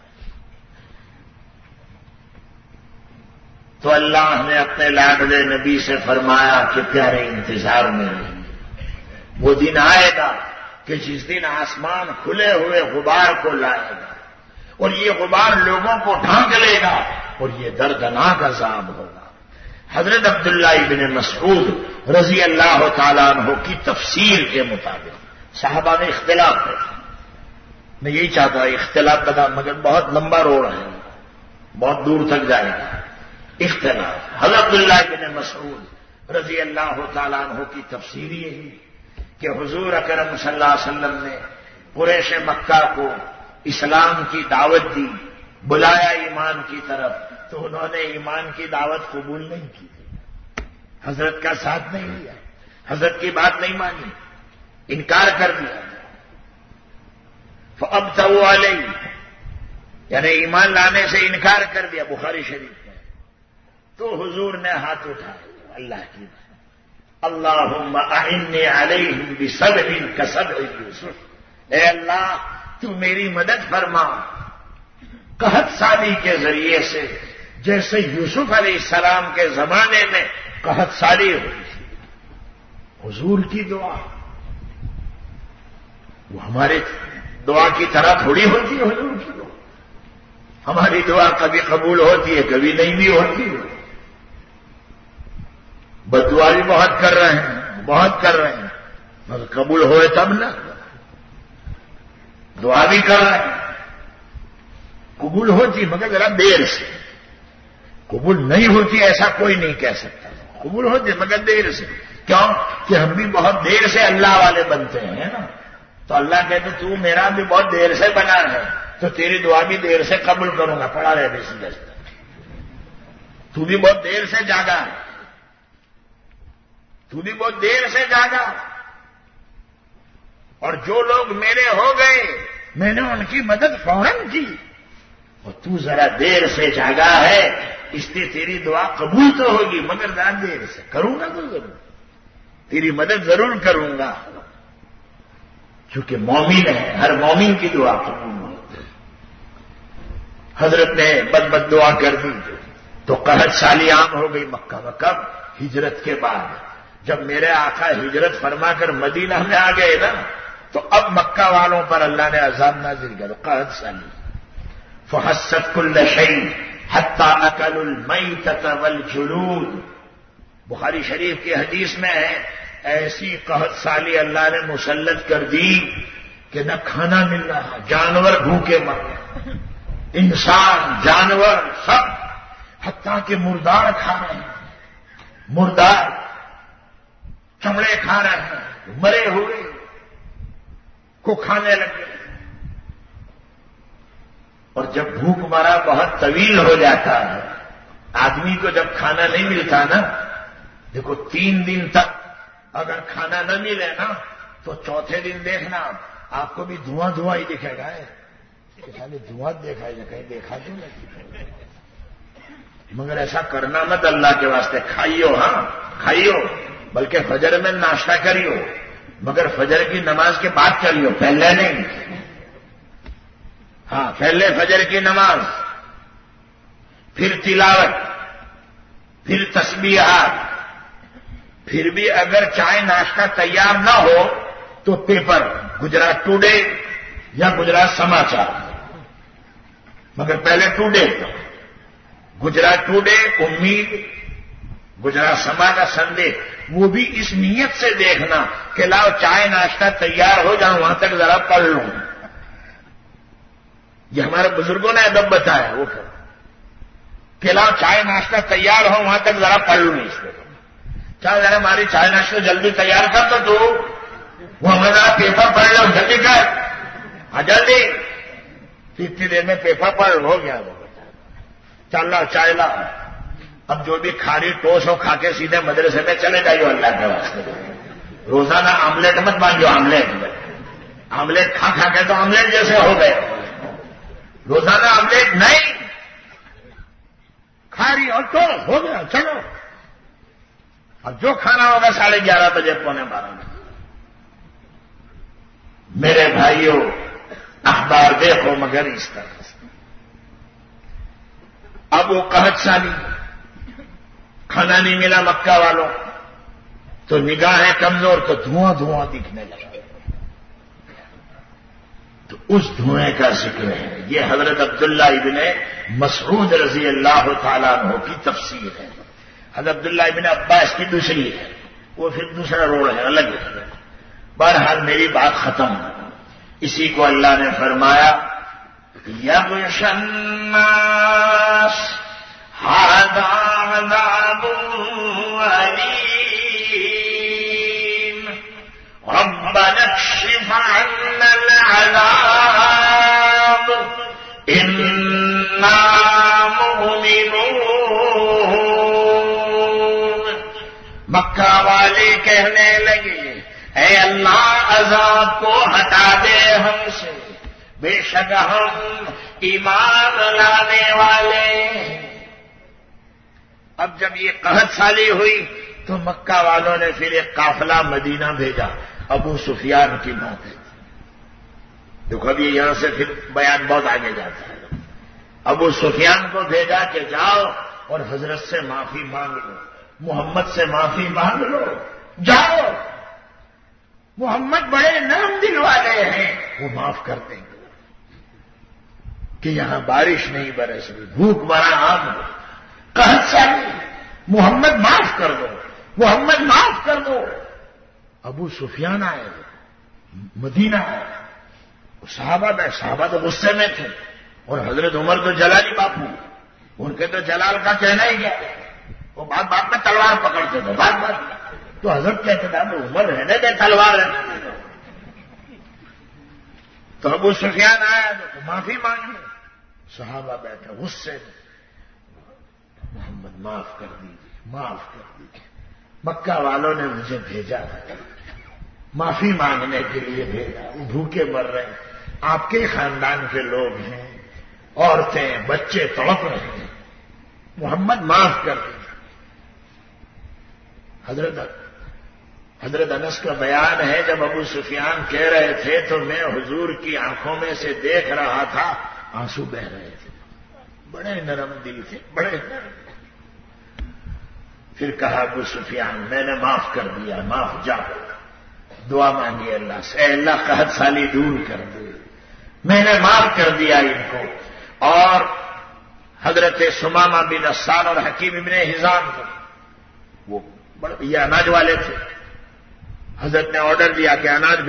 تو اللہ نے اپنے لاڈلے نبی سے فرمایا کہ پیارے انتظار میں رہیے، وہ دن آئے گا کہ جس دن آسمان کھلے ہوئے غبار کو لائے گا، اور یہ غبار لوگوں کو ڈھانک لے گا، اور یہ دردناک عذاب ہوگا۔ حضرت عبداللہ ابن مسعود رضی اللہ تعالیٰ عنہ کی تفسیر کے مطابق صحابہ میں اختلاف ہے، میں یہی چاہتا ہوں اختلاف بتا، مگر بہت لمبا روڈ ہے، بہت دور تک جائے گا اختلاف۔ حضرت عبداللہ ابن مسعود رضی اللہ تعالیٰ عنہ کی تفسیر یہی کہ حضور اکرم صلی اللہ علیہ وسلم نے قریش مکہ کو اسلام کی دعوت دی، بلایا ایمان کی طرف، تو انہوں نے ایمان کی دعوت قبول نہیں کی، حضرت کا ساتھ نہیں لیا، حضرت کی بات نہیں مانی، انکار کر دیا۔ فَأَبْتَوْا عَلَيْهِ، یعنی ایمان لانے سے انکار کر دیا، بخاری شریف میں۔ تو حضور نے ہاتھ اٹھائے، اللہ کی بات، اللہم اعنی علیہم بصبر کصبر یوسف، اے اللہ تو میری مدد فرما قحط سالی کے ذریعے سے، جیسے یوسف علیہ السلام کے زمانے میں قحط سالی ہوئی تھی۔ حضور کی دعا وہ ہمارے دعا کی طرح تھوڑی ہوتی ہے، حضور کی دعا ہماری دعا کبھی قبول ہوتی ہے، کبھی نہیں بھی ہوتی ہے۔ بدعا بھی بہت کر رہے ہیں، بہت کر رہے ہیں، مگر قبول ہوئے تب نہ، دعا بھی کر رہے ہیں، قبول ہوتی مگر ذرا دیر سے، قبول نہیں ہوتی ایسا کوئی نہیں کہہ سکتا، قبول ہوتی مگر دیر سے۔ کیوں کہ ہم بھی بہت دیر سے اللہ والے بنتے ہیں نا، تو اللہ کہتے تو میرا بھی بہت دیر سے بنا ہے، تو تیری دعا بھی دیر سے قبول کروں گا، پڑا رہے بیسی جیسے تو بھی بہت دیر سے جاگا ہے، تو بھی بہت دیر سے جاگا، اور جو لوگ میرے ہو گئے میں نے ان کی مدد فوراً کی، اور تو ذرا دیر سے جاگا ہے، اس لیے تیری دعا قبول تو ہوگی مگر ذرا دیر سے، کروں گا تو ضرور، تیری مدد ضرور کروں گا، چونکہ مومن ہے، ہر مومن کی دعا قبول ہوتی ہے۔ حضرت نے بد دعا کر دی تو قحط سالی عام ہو گئی مکہ میں، کب؟ ہجرت کے بعد، جب میرے آقا ہجرت فرما کر مدینہ میں آ گئے نا، تو اب مکہ والوں پر اللہ نے عذاب نازل کیا، قحط سالی۔ فحست كل شيء حتى اكلوا المیتة والجلود. بخاری شریف کی حدیث میں ہے ایسی قحط سالی اللہ نے مسلط کر دی کہ نہ کھانا مل رہا، جانور بھوکے مر رہے، انسان جانور سب، حتیٰ کہ مردار کھا رہے ہیں، مردار چمڑے کھا رہے ہیں، مرے ہوئے کو کھانے لگے. اور جب بھوک مرا بہت طویل ہو جاتا ہے، آدمی کو جب کھانا نہیں ملتا نا، دیکھو 3 دن تک اگر کھانا نہ ملے نا تو چوتھے دن دیکھنا آپ کو بھی دھواں دھواں ہی دکھے گا. دھواں دیکھا ہے کہیں دیکھا تو نہیں، مگر ایسا کرنا مت اللہ کے واسطے. کھائیو، ہاں کھائیو، بلکہ فجر میں ناشتہ کریو، مگر فجر کی نماز کے بعد چلیو، پہلے نہیں. ہاں پہلے فجر کی نماز، پھر تلاوت، پھر تسبیحات. پھر بھی اگر چائے ناشتہ تیار نہ ہو تو پیپر، گجرات ٹوڈے یا گجرات سماچار، مگر پہلے ٹوڈے، گجرات ٹوڈے، امید، گجرات سماچار، سندے، وہ بھی اس نیت سے دیکھنا کہ لاؤ چائے ناشتہ تیار ہو جاؤں وہاں تک ذرا پڑھ لوں. یہ ہمارے بزرگوں نے ادب بتایا، وہ کہ لاؤ چائے ناشتہ تیار ہو وہاں تک ذرا پڑھ لوں. اس میں چل ذرا ہماری چائے ناشتہ جلدی تیار کر تو وہ ہمیں ذرا پیپر پڑھ لو، جلدی کر، ہاں جلدی. اتنی دیر میں پیپر پڑھ ہو گیا، وہ چل لاؤ چائے لاؤ. اب جو بھی کھاری ٹوس ہو کھا کے سیدھے مدرسے میں چلے جائیو اللہ کے واسطے. روزانہ آملیٹ مت مانگو، آملیٹ کھا کھا کے تو آملیٹ جیسے ہو گئے. روزانہ آملیٹ نہیں، کھاری اور ٹوس ہو گیا، چلو. اب جو کھانا ہوگا 11:30 بجے، 11:45 بجے. میرے بھائیوں اخبار دیکھو مگر اس طرح سے. اب وہ قحط سالی، کھانا نہیں ملا مکہ والوں، تو نگاہیں کمزور، تو دھواں دھواں دکھنے لگا. تو اس دھوئیں کا ذکر ہے. یہ حضرت عبداللہ ابن مسعود رضی اللہ تعالیٰ عنہ کی تفسیر ہے. حضرت عبداللہ ابن عباس کی دوسری ہے، وہ پھر دوسرا روڑ ہے، الگ ہے. بہرحال میری بات ختم. اسی کو اللہ نے فرمایا یغشی الناس ھذا عذاب علیم ربنا اکشف عنا العذاب انا مؤمنون. مکہ والے کہنے لگے اے اللہ عذاب کو ہٹا دے ہم سے، بے شک ہم ایمان لانے والے. اب جب یہ قحط سالی ہوئی تو مکہ والوں نے پھر ایک قافلہ مدینہ بھیجا. ابو سفیان کی بات ہے، دیکھو ابھی یہاں سے پھر بیان بہت آگے جاتا ہے. ابو سفیان کو بھیجا کہ جاؤ اور حضرت سے معافی مانگ لو، محمد سے معافی مانگ لو، جاؤ، محمد بڑے نرم دل والے ہیں، وہ معاف کر دیں گے. کہ یہاں بارش نہیں برس رہی، بھوک مرا عام ہو، قحط سالی، محمد معاف کر دو، محمد معاف کر دو. ابو سفیان آئے، مدینہ آئے، صحابہ تو غصے میں تھے، اور حضرت عمر تو جلالی باپو، ان کے تو جلال کا کہنا ہی کیا، وہ بات میں تلوار پکڑتے تھے، بات تو حضرت کہتے تھے اب عمر رہنے دے تلوار ہے. تو ابو سفیان آیا تو معافی مانگی، صحابہ بیٹھے غصے میں، محمد معاف کر دیجیے، معاف کر دیجیے. مکہ والوں نے مجھے بھیجا معافی مانگنے کے لیے بھیجا، وہ بھوکے مر رہے ہیں، آپ کے خاندان کے لوگ ہیں، عورتیں بچے تڑپ رہے ہیں، محمد معاف کر دیجیے. حضرت انس کا بیان ہے جب ابو سفیان کہہ رہے تھے تو میں حضور کی آنکھوں میں سے دیکھ رہا تھا آنسو بہ رہے تھے، بڑے نرم دل تھے، بڑے نرم. پھر کہا ابو سفیان میں نے معاف کر دیا، معاف جاؤ. دعا مانگی اللہ سے، اے اللہ قحط سالی دور کر دے، میں نے معاف کر دیا ان کو، اور حضرت سمامہ بن اسال اور حکیم ابن حزام کو، وہ یہ اناج والے تھے، حضرت نے آرڈر دیا کہ اناج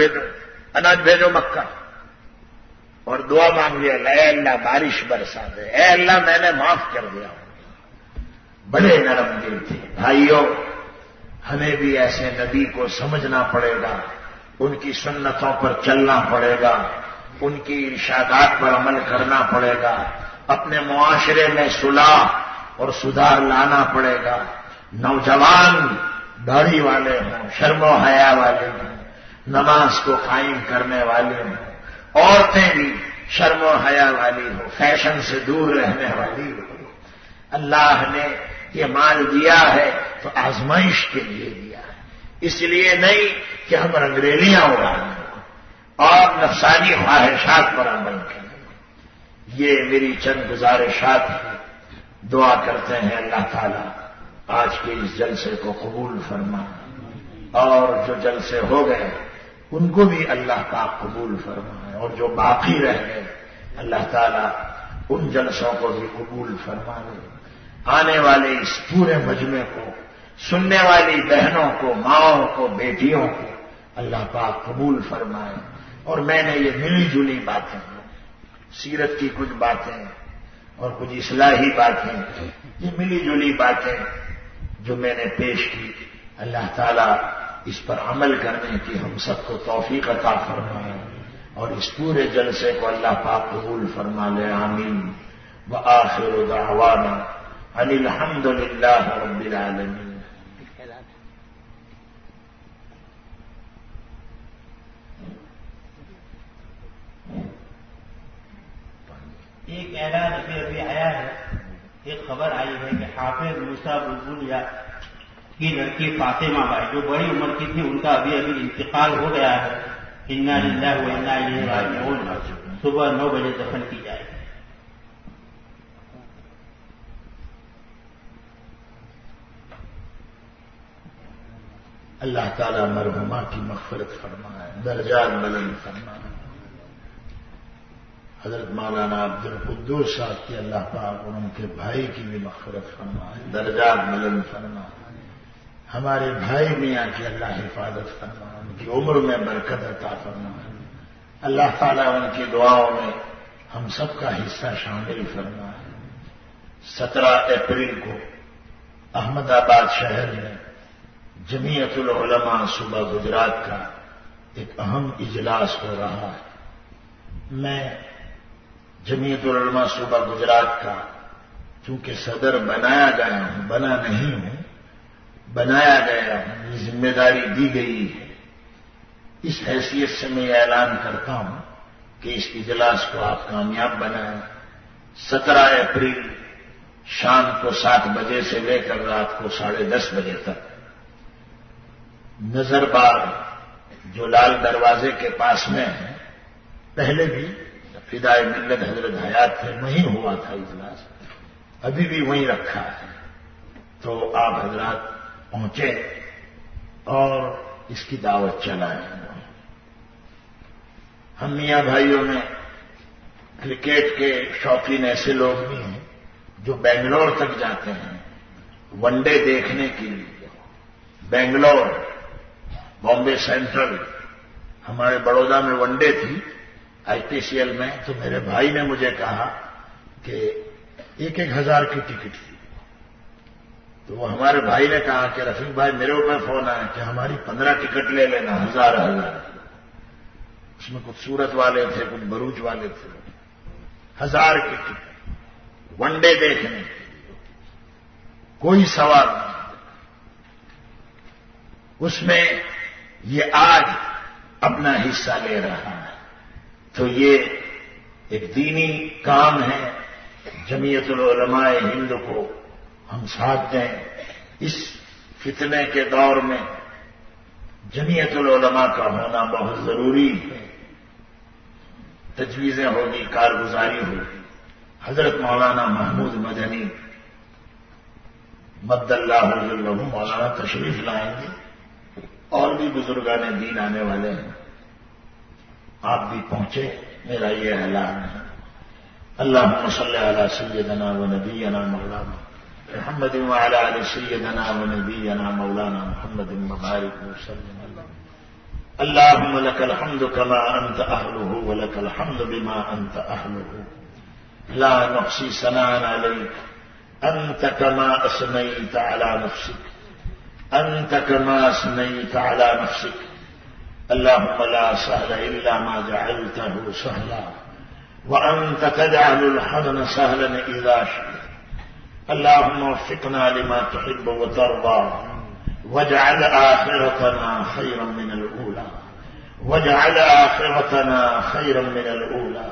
بھیجو مکہ، اور دعا مانگ لیا، اے اللہ بارش برسا دے، اے اللہ میں نے معاف کر دیا ہوں۔ بڑے نرم دل تھے۔ بھائیوں، ہمیں بھی ایسے نبی کو سمجھنا پڑے گا، ان کی سنتوں پر چلنا پڑے گا، ان کی ارشادات پر عمل کرنا پڑے گا، اپنے معاشرے میں صلاح اور سدھار لانا پڑے گا۔ نوجوان داڑھی والے ہوں، شرم و حیا والے ہوں، نماز کو قائم کرنے والے ہوں، عورتیں بھی شرم و حیا والی ہو، فیشن سے دور رہنے والی ہو۔ اللہ نے یہ مال دیا ہے تو آزمائش کے لیے دیا ہے، اس لیے نہیں کہ ہم رنگریلیاں اڑائیں اور نفسانی خواہشات پر عمل کریں۔ یہ میری چند گزارشات ہیں۔ دعا کرتے ہیں اللہ تعالیٰ آج کے اس جلسے کو قبول فرمائے، اور جو جلسے ہو گئے ان کو بھی اللہ پاک قبول فرمائے، اور جو باقی رہ گئے اللہ تعالیٰ ان جلسوں کو بھی قبول فرمائے۔ آنے والے اس پورے مجمع کو، سننے والی بہنوں کو، ماؤں کو، بیٹیوں کو اللہ پاک قبول فرمائے۔ اور میں نے یہ ملی جلی باتیں، سیرت کی کچھ باتیں اور کچھ اصلاحی باتیں، یہ ملی جلی باتیں جو میں نے پیش کی، اللہ تعالیٰ اس پر عمل کرنے کی ہم سب کو توفیق عطا فرمائے، اور اس پورے جلسے کو اللہ پاک قبول فرما لے، آمین۔ وآخر دعوانا ان الحمد للہ رب العالمین۔ ایک اعلان ابھی آیا ہے، ایک خبر آئی ہے کہ حافظ موسیٰ بلبل کی لڑکی فاطمہ بائی جو بڑی عمر کی تھی، ان کا ابھی انتقال ہو گیا ہے۔ انا للہ و انا الیہ راجعون، صبح 9 بجے دفن کی جائے گی۔ اللہ تعالیٰ مرحومہ کی مغفرت فرمائے، درجات بلند فرمائے۔ حضرت مولانا عبد القدوس صاحب کی اللہ پاک اور ان کے بھائی کی بھی مغفرت فرمائے، درجات بلند فرمائے۔ ہمارے بھائی میاں کی اللہ حفاظت فرمائے، ان کی عمر میں برکت عطا فرمائے۔ اللہ تعالیٰ ان کی دعاؤں میں ہم سب کا حصہ شامل فرمائے۔ 17 اپریل کو احمد آباد شہر میں جمعیت العلماء صوبہ گجرات کا ایک اہم اجلاس ہو رہا ہے۔ میں جمعیت العلماء صوبہ گجرات کا چونکہ صدر بنایا گیا ہوں، بنا نہیں ہوں، بنایا گیا ہوں، یہ ذمہ داری دی گئی ہے، اس حیثیت سے میں یہ اعلان کرتا ہوں کہ اس اجلاس کو آپ کامیاب بنائیں۔ 17 اپریل شام کو 7 بجے سے لے کر رات کو 10:30 بجے تک نظر بار جو لال دروازے کے پاس میں ہے، پہلے بھی فدائے ملت حضرت حیات تھے، وہیں ہوا تھا اجلاس، ابھی بھی وہیں رکھا ہے، تو آپ حضرات پہنچے اور اس کی دعوت چلائیں۔ ہم میاں بھائیوں میں کرکٹ کے شوقین ایسے لوگ بھی ہیں جو بنگلور تک جاتے ہیں ون ڈے دیکھنے کے لیے۔ بنگلور، بامبے سینٹرل، ہمارے بڑودہ میں ون ڈے تھی IPCL میں، تو میرے بھائی نے مجھے کہا کہ 1,000 کی ٹکٹ تھی، تو وہ ہمارے بھائی نے کہا کہ رفیق بھائی میرے اوپر فون آیا کہ ہماری 15 ٹکٹ لے لینا، 1000 اس میں کچھ سورت والے تھے، کچھ بروچ والے تھے، 1000 کی ٹکٹ ون ڈے دیکھنے، کوئی سوال نہیں۔ اس میں یہ آج اپنا حصہ لے رہا ہے، تو یہ ایک دینی کام ہے۔ جمعیت العلماء ہند کو ہم ساتھ دیں، اس فتنے کے دور میں جمعیت العلماء کا ہونا بہت ضروری ہے۔ تجویزیں ہوگی، کارگزاری ہوگی۔ حضرت مولانا محمود مدنی مد اللہ ظلہ مولانا تشریف لائیں گے، اور بھی بزرگان دین آنے والے ہیں، آپ بھی پہنچے، میرا یہ اعلان ہے۔ اللهم صل على سيدنا ونبينا مولانا محمد وعلى آل سيدنا ونبينا مولانا محمد وبارك وسلم. اللهم لك الحمد كما أنت أهله ولك الحمد بما أنت أهله، لا نحصي ثناء عليك، أنت كما أثنيت على نفسك، أنت كما أثنيت على نفسك. اللهم لا سهل إلا ما جعلته سهلا وأنت تجعل الحزن سهلا إذا شئت. اللهم وفقنا لما تحب وترضى، واجعل آخرتنا خيرا من الأولى، واجعل آخرتنا خيرا من الأولى،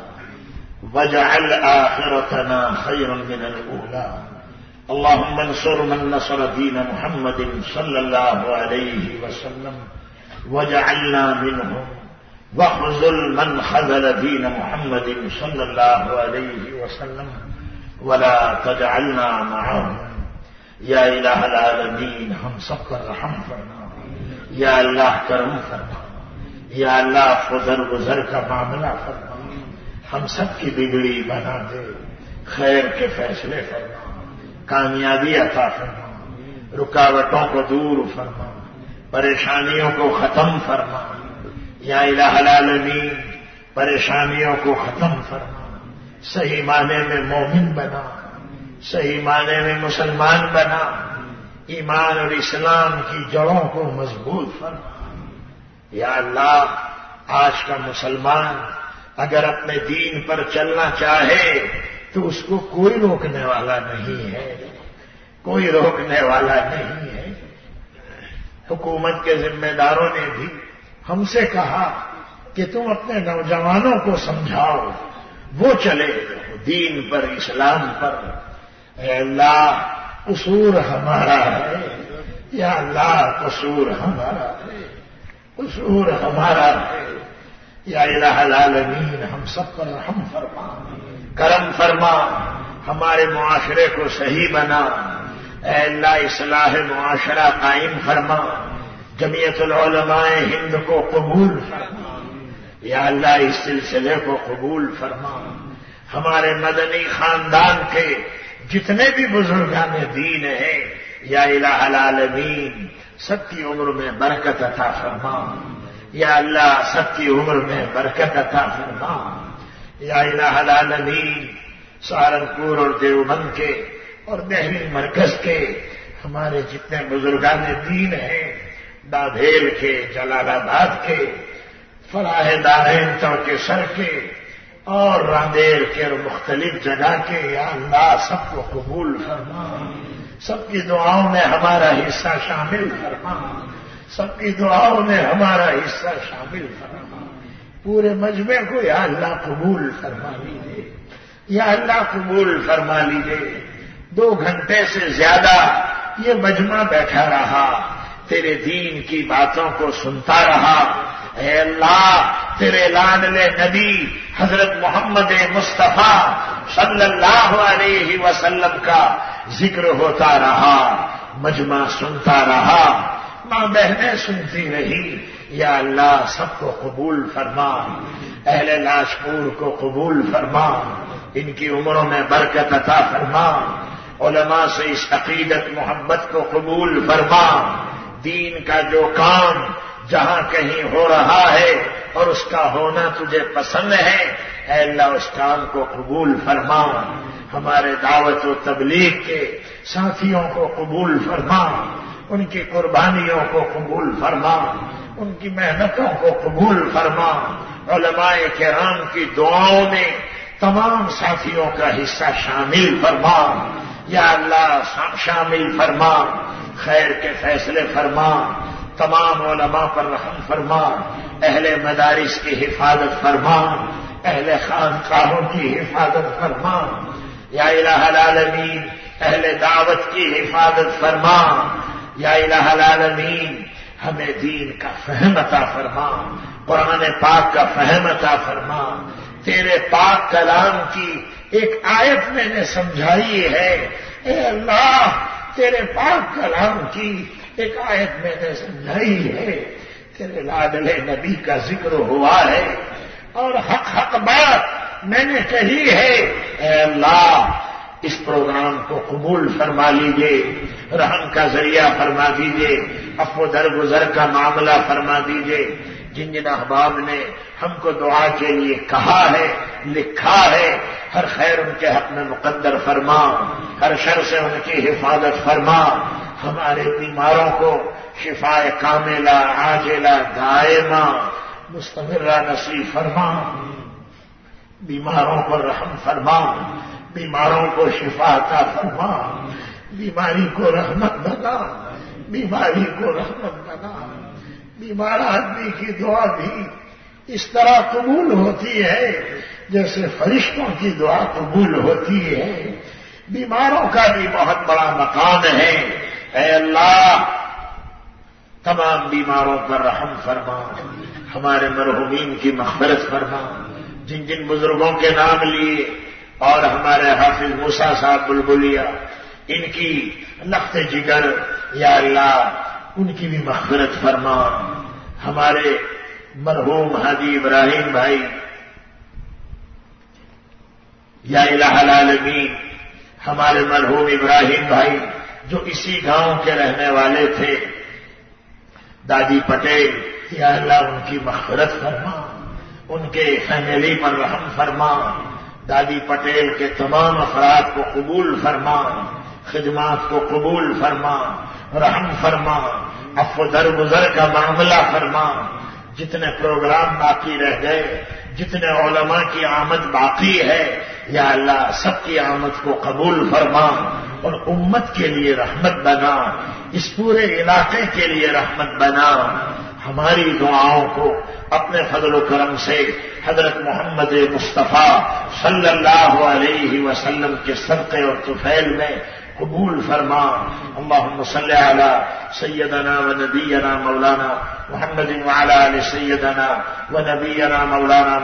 واجعل آخرتنا خيرا من الأولى. اللهم انصر من نصر دين محمد صلى الله عليه وسلم واجعلنا منهم، واخذل من خذل دين محمد صلى الله عليه وسلم ولا تجعلنا معهم. یا الہ العالمین ہم سب پر رحم فرما، یا اللہ کرم فرما، یا اللہ فضل گزر کا معاملہ فرما، ہم سب کی بگڑی بنا دے، خیر کے فیصلے فرما، کامیابی عطا فرما، رکاوٹوں کو دور فرما، پریشانیوں کو ختم فرما. یا الہ العالمین پریشانیوں کو ختم فرما، صحیح معنی میں مومن بنا، صحیح معنی میں مسلمان بنا، ایمان اور اسلام کی جڑوں کو مضبوط فرما. یا اللہ آج کا مسلمان اگر اپنے دین پر چلنا چاہے تو اس کو کوئی روکنے والا نہیں ہے، کوئی روکنے والا نہیں ہے. حکومت کے ذمہ داروں نے بھی ہم سے کہا کہ تم اپنے نوجوانوں کو سمجھاؤ وہ چلے دین پر، اسلام پر. اے اللہ قصور ہمارا ہے، یا اللہ قصور ہمارا ہے، قصور ہمارا ہے. یا الہ العالمین ہم سب پر رحم فرما، کرم فرما، ہمارے معاشرے کو صحیح بنا. اے اللہ اصلاح معاشرہ قائم فرما، جمعیت العلماء ہند کو قبول فرما. یا اللہ اس سلسلے کو قبول فرما. ہمارے مدنی خاندان کے جتنے بھی بزرگان دین ہیں یا الہ العالمین سب کی عمر میں برکت عطا فرما. یا اللہ سب کی عمر میں برکت عطا فرما. یا الہ العالمین سہارنپور اور دیوبند کے اور دہلی مرکز کے ہمارے جتنے بزرگان دین ہیں، دادھیل کے، جلال آباد کے، فلاح دارین چوکے سر کے اور راندیر کے اور مختلف جگہ کے، یا اللہ سب کو قبول فرما. سب کی دعاؤں میں ہمارا حصہ شامل فرما، سب کی دعاؤں میں ہمارا حصہ شامل فرما. پورے مجمع کو یا اللہ قبول فرما لیجیے، یا اللہ قبول فرما لیجیے. 2 گھنٹے سے زیادہ یہ مجمع بیٹھا رہا، تیرے دین کی باتوں کو سنتا رہا. اے اللہ تیرے لاڈلے نبی حضرت محمد مصطفیٰ صلی اللہ علیہ وسلم کا ذکر ہوتا رہا، مجمع سنتا رہا، ماں بہنیں سنتی رہی. یا اللہ سب کو قبول فرما. اہل لاجپور کو قبول فرما، ان کی عمروں میں برکت عطا فرما. علماء سے اس عقیدت محبت کو قبول فرما. دین کا جو کام جہاں کہیں ہو رہا ہے اور اس کا ہونا تجھے پسند ہے، اے اللہ اس کام کو قبول فرما. ہمارے دعوت و تبلیغ کے ساتھیوں کو قبول فرما، ان کی قربانیوں کو قبول فرما، ان کی محنتوں کو قبول فرما. علماء کرام کی دعاؤں میں تمام ساتھیوں کا حصہ شامل فرما. یا اللہ شامل فرما، خیر کے فیصلے فرما. تمام علماء پر رحم فرما، اہل مدارس کی حفاظت فرما، اہل خانقاہوں کی حفاظت فرما. یا الہ العالمین اہل دعوت کی حفاظت فرما. یا الہ العالمین ہمیں دین کا فہم عطا فرما، قرآن پاک کا فہم عطا فرما. تیرے پاک کلام کی ایک آیت میں نے سمجھائی ہے، اے اللہ تیرے پاک کلام کی ایک آیت میں نے سمجھائی ہے، تیرے لاڈلے نبی کا ذکر ہوا ہے اور حق بات میں نے کہی ہے. اے اللہ اس پروگرام کو قبول فرما لیجیے، رحم کا ذریعہ فرما دیجیے، عفو درگزر کا معاملہ فرما دیجیے۔ جن جن احباب نے ہم کو دعا کے لیے کہا ہے، لکھا ہے، ہر خیر ان کے حق میں مقدر فرما، ہر شر سے ان کی حفاظت فرما، ہمارے بیماروں کو شفاء کاملہ عاجلہ دائمہ مستمرہ نصیب فرما، بیماروں پر رحم فرما، بیماروں کو شفا عطا فرما، بیماری کو رحمت بنا، بیماری کو رحمت بنا۔ بیمار آدمی کی دعا بھی اس طرح قبول ہوتی ہے جیسے فرشتوں کی دعا قبول ہوتی ہے۔ بیماروں کا بھی بہت بڑا مقام ہے۔ اے اللہ تمام بیماروں پر رحم فرما، ہمارے مرحومین کی مغفرت فرما، جن جن بزرگوں کے نام لیے اور ہمارے حافظ موسیٰ صاحب بلبلیا ان کی لخت جگر یا اللہ ان کی بھی مغفرت فرما، ہمارے مرحوم حاجی ابراہیم بھائی یا الہ العالمین، ہمارے مرحوم ابراہیم بھائی جو اسی گاؤں کے رہنے والے تھے، دادی پٹیل، یا اللہ ان کی مغفرت فرما، ان کے فیملی پر رحم فرما، دادی پٹیل کے تمام افراد کو قبول فرما، خدمات کو قبول فرما، رحم فرما، عفو درگزر کا معاملہ فرما، جتنے پروگرام باقی رہ گئے، جتنے علماء کی آمد باقی ہے، یا اللہ سب کی آمد کو قبول فرما اور امت کے لیے رحمت بنا، اس پورے علاقے کے لیے رحمت بنا۔ ہماری دعاؤں کو اپنے فضل و کرم سے حضرت محمد مصطفیٰ صلی اللہ علیہ وسلم کے صدقے اور طفیل میں قبول فرما۔ اللہم صلی علی سیدنا و نبینا مولانا محمد وعلی آل سیدنا و نبینا مولانا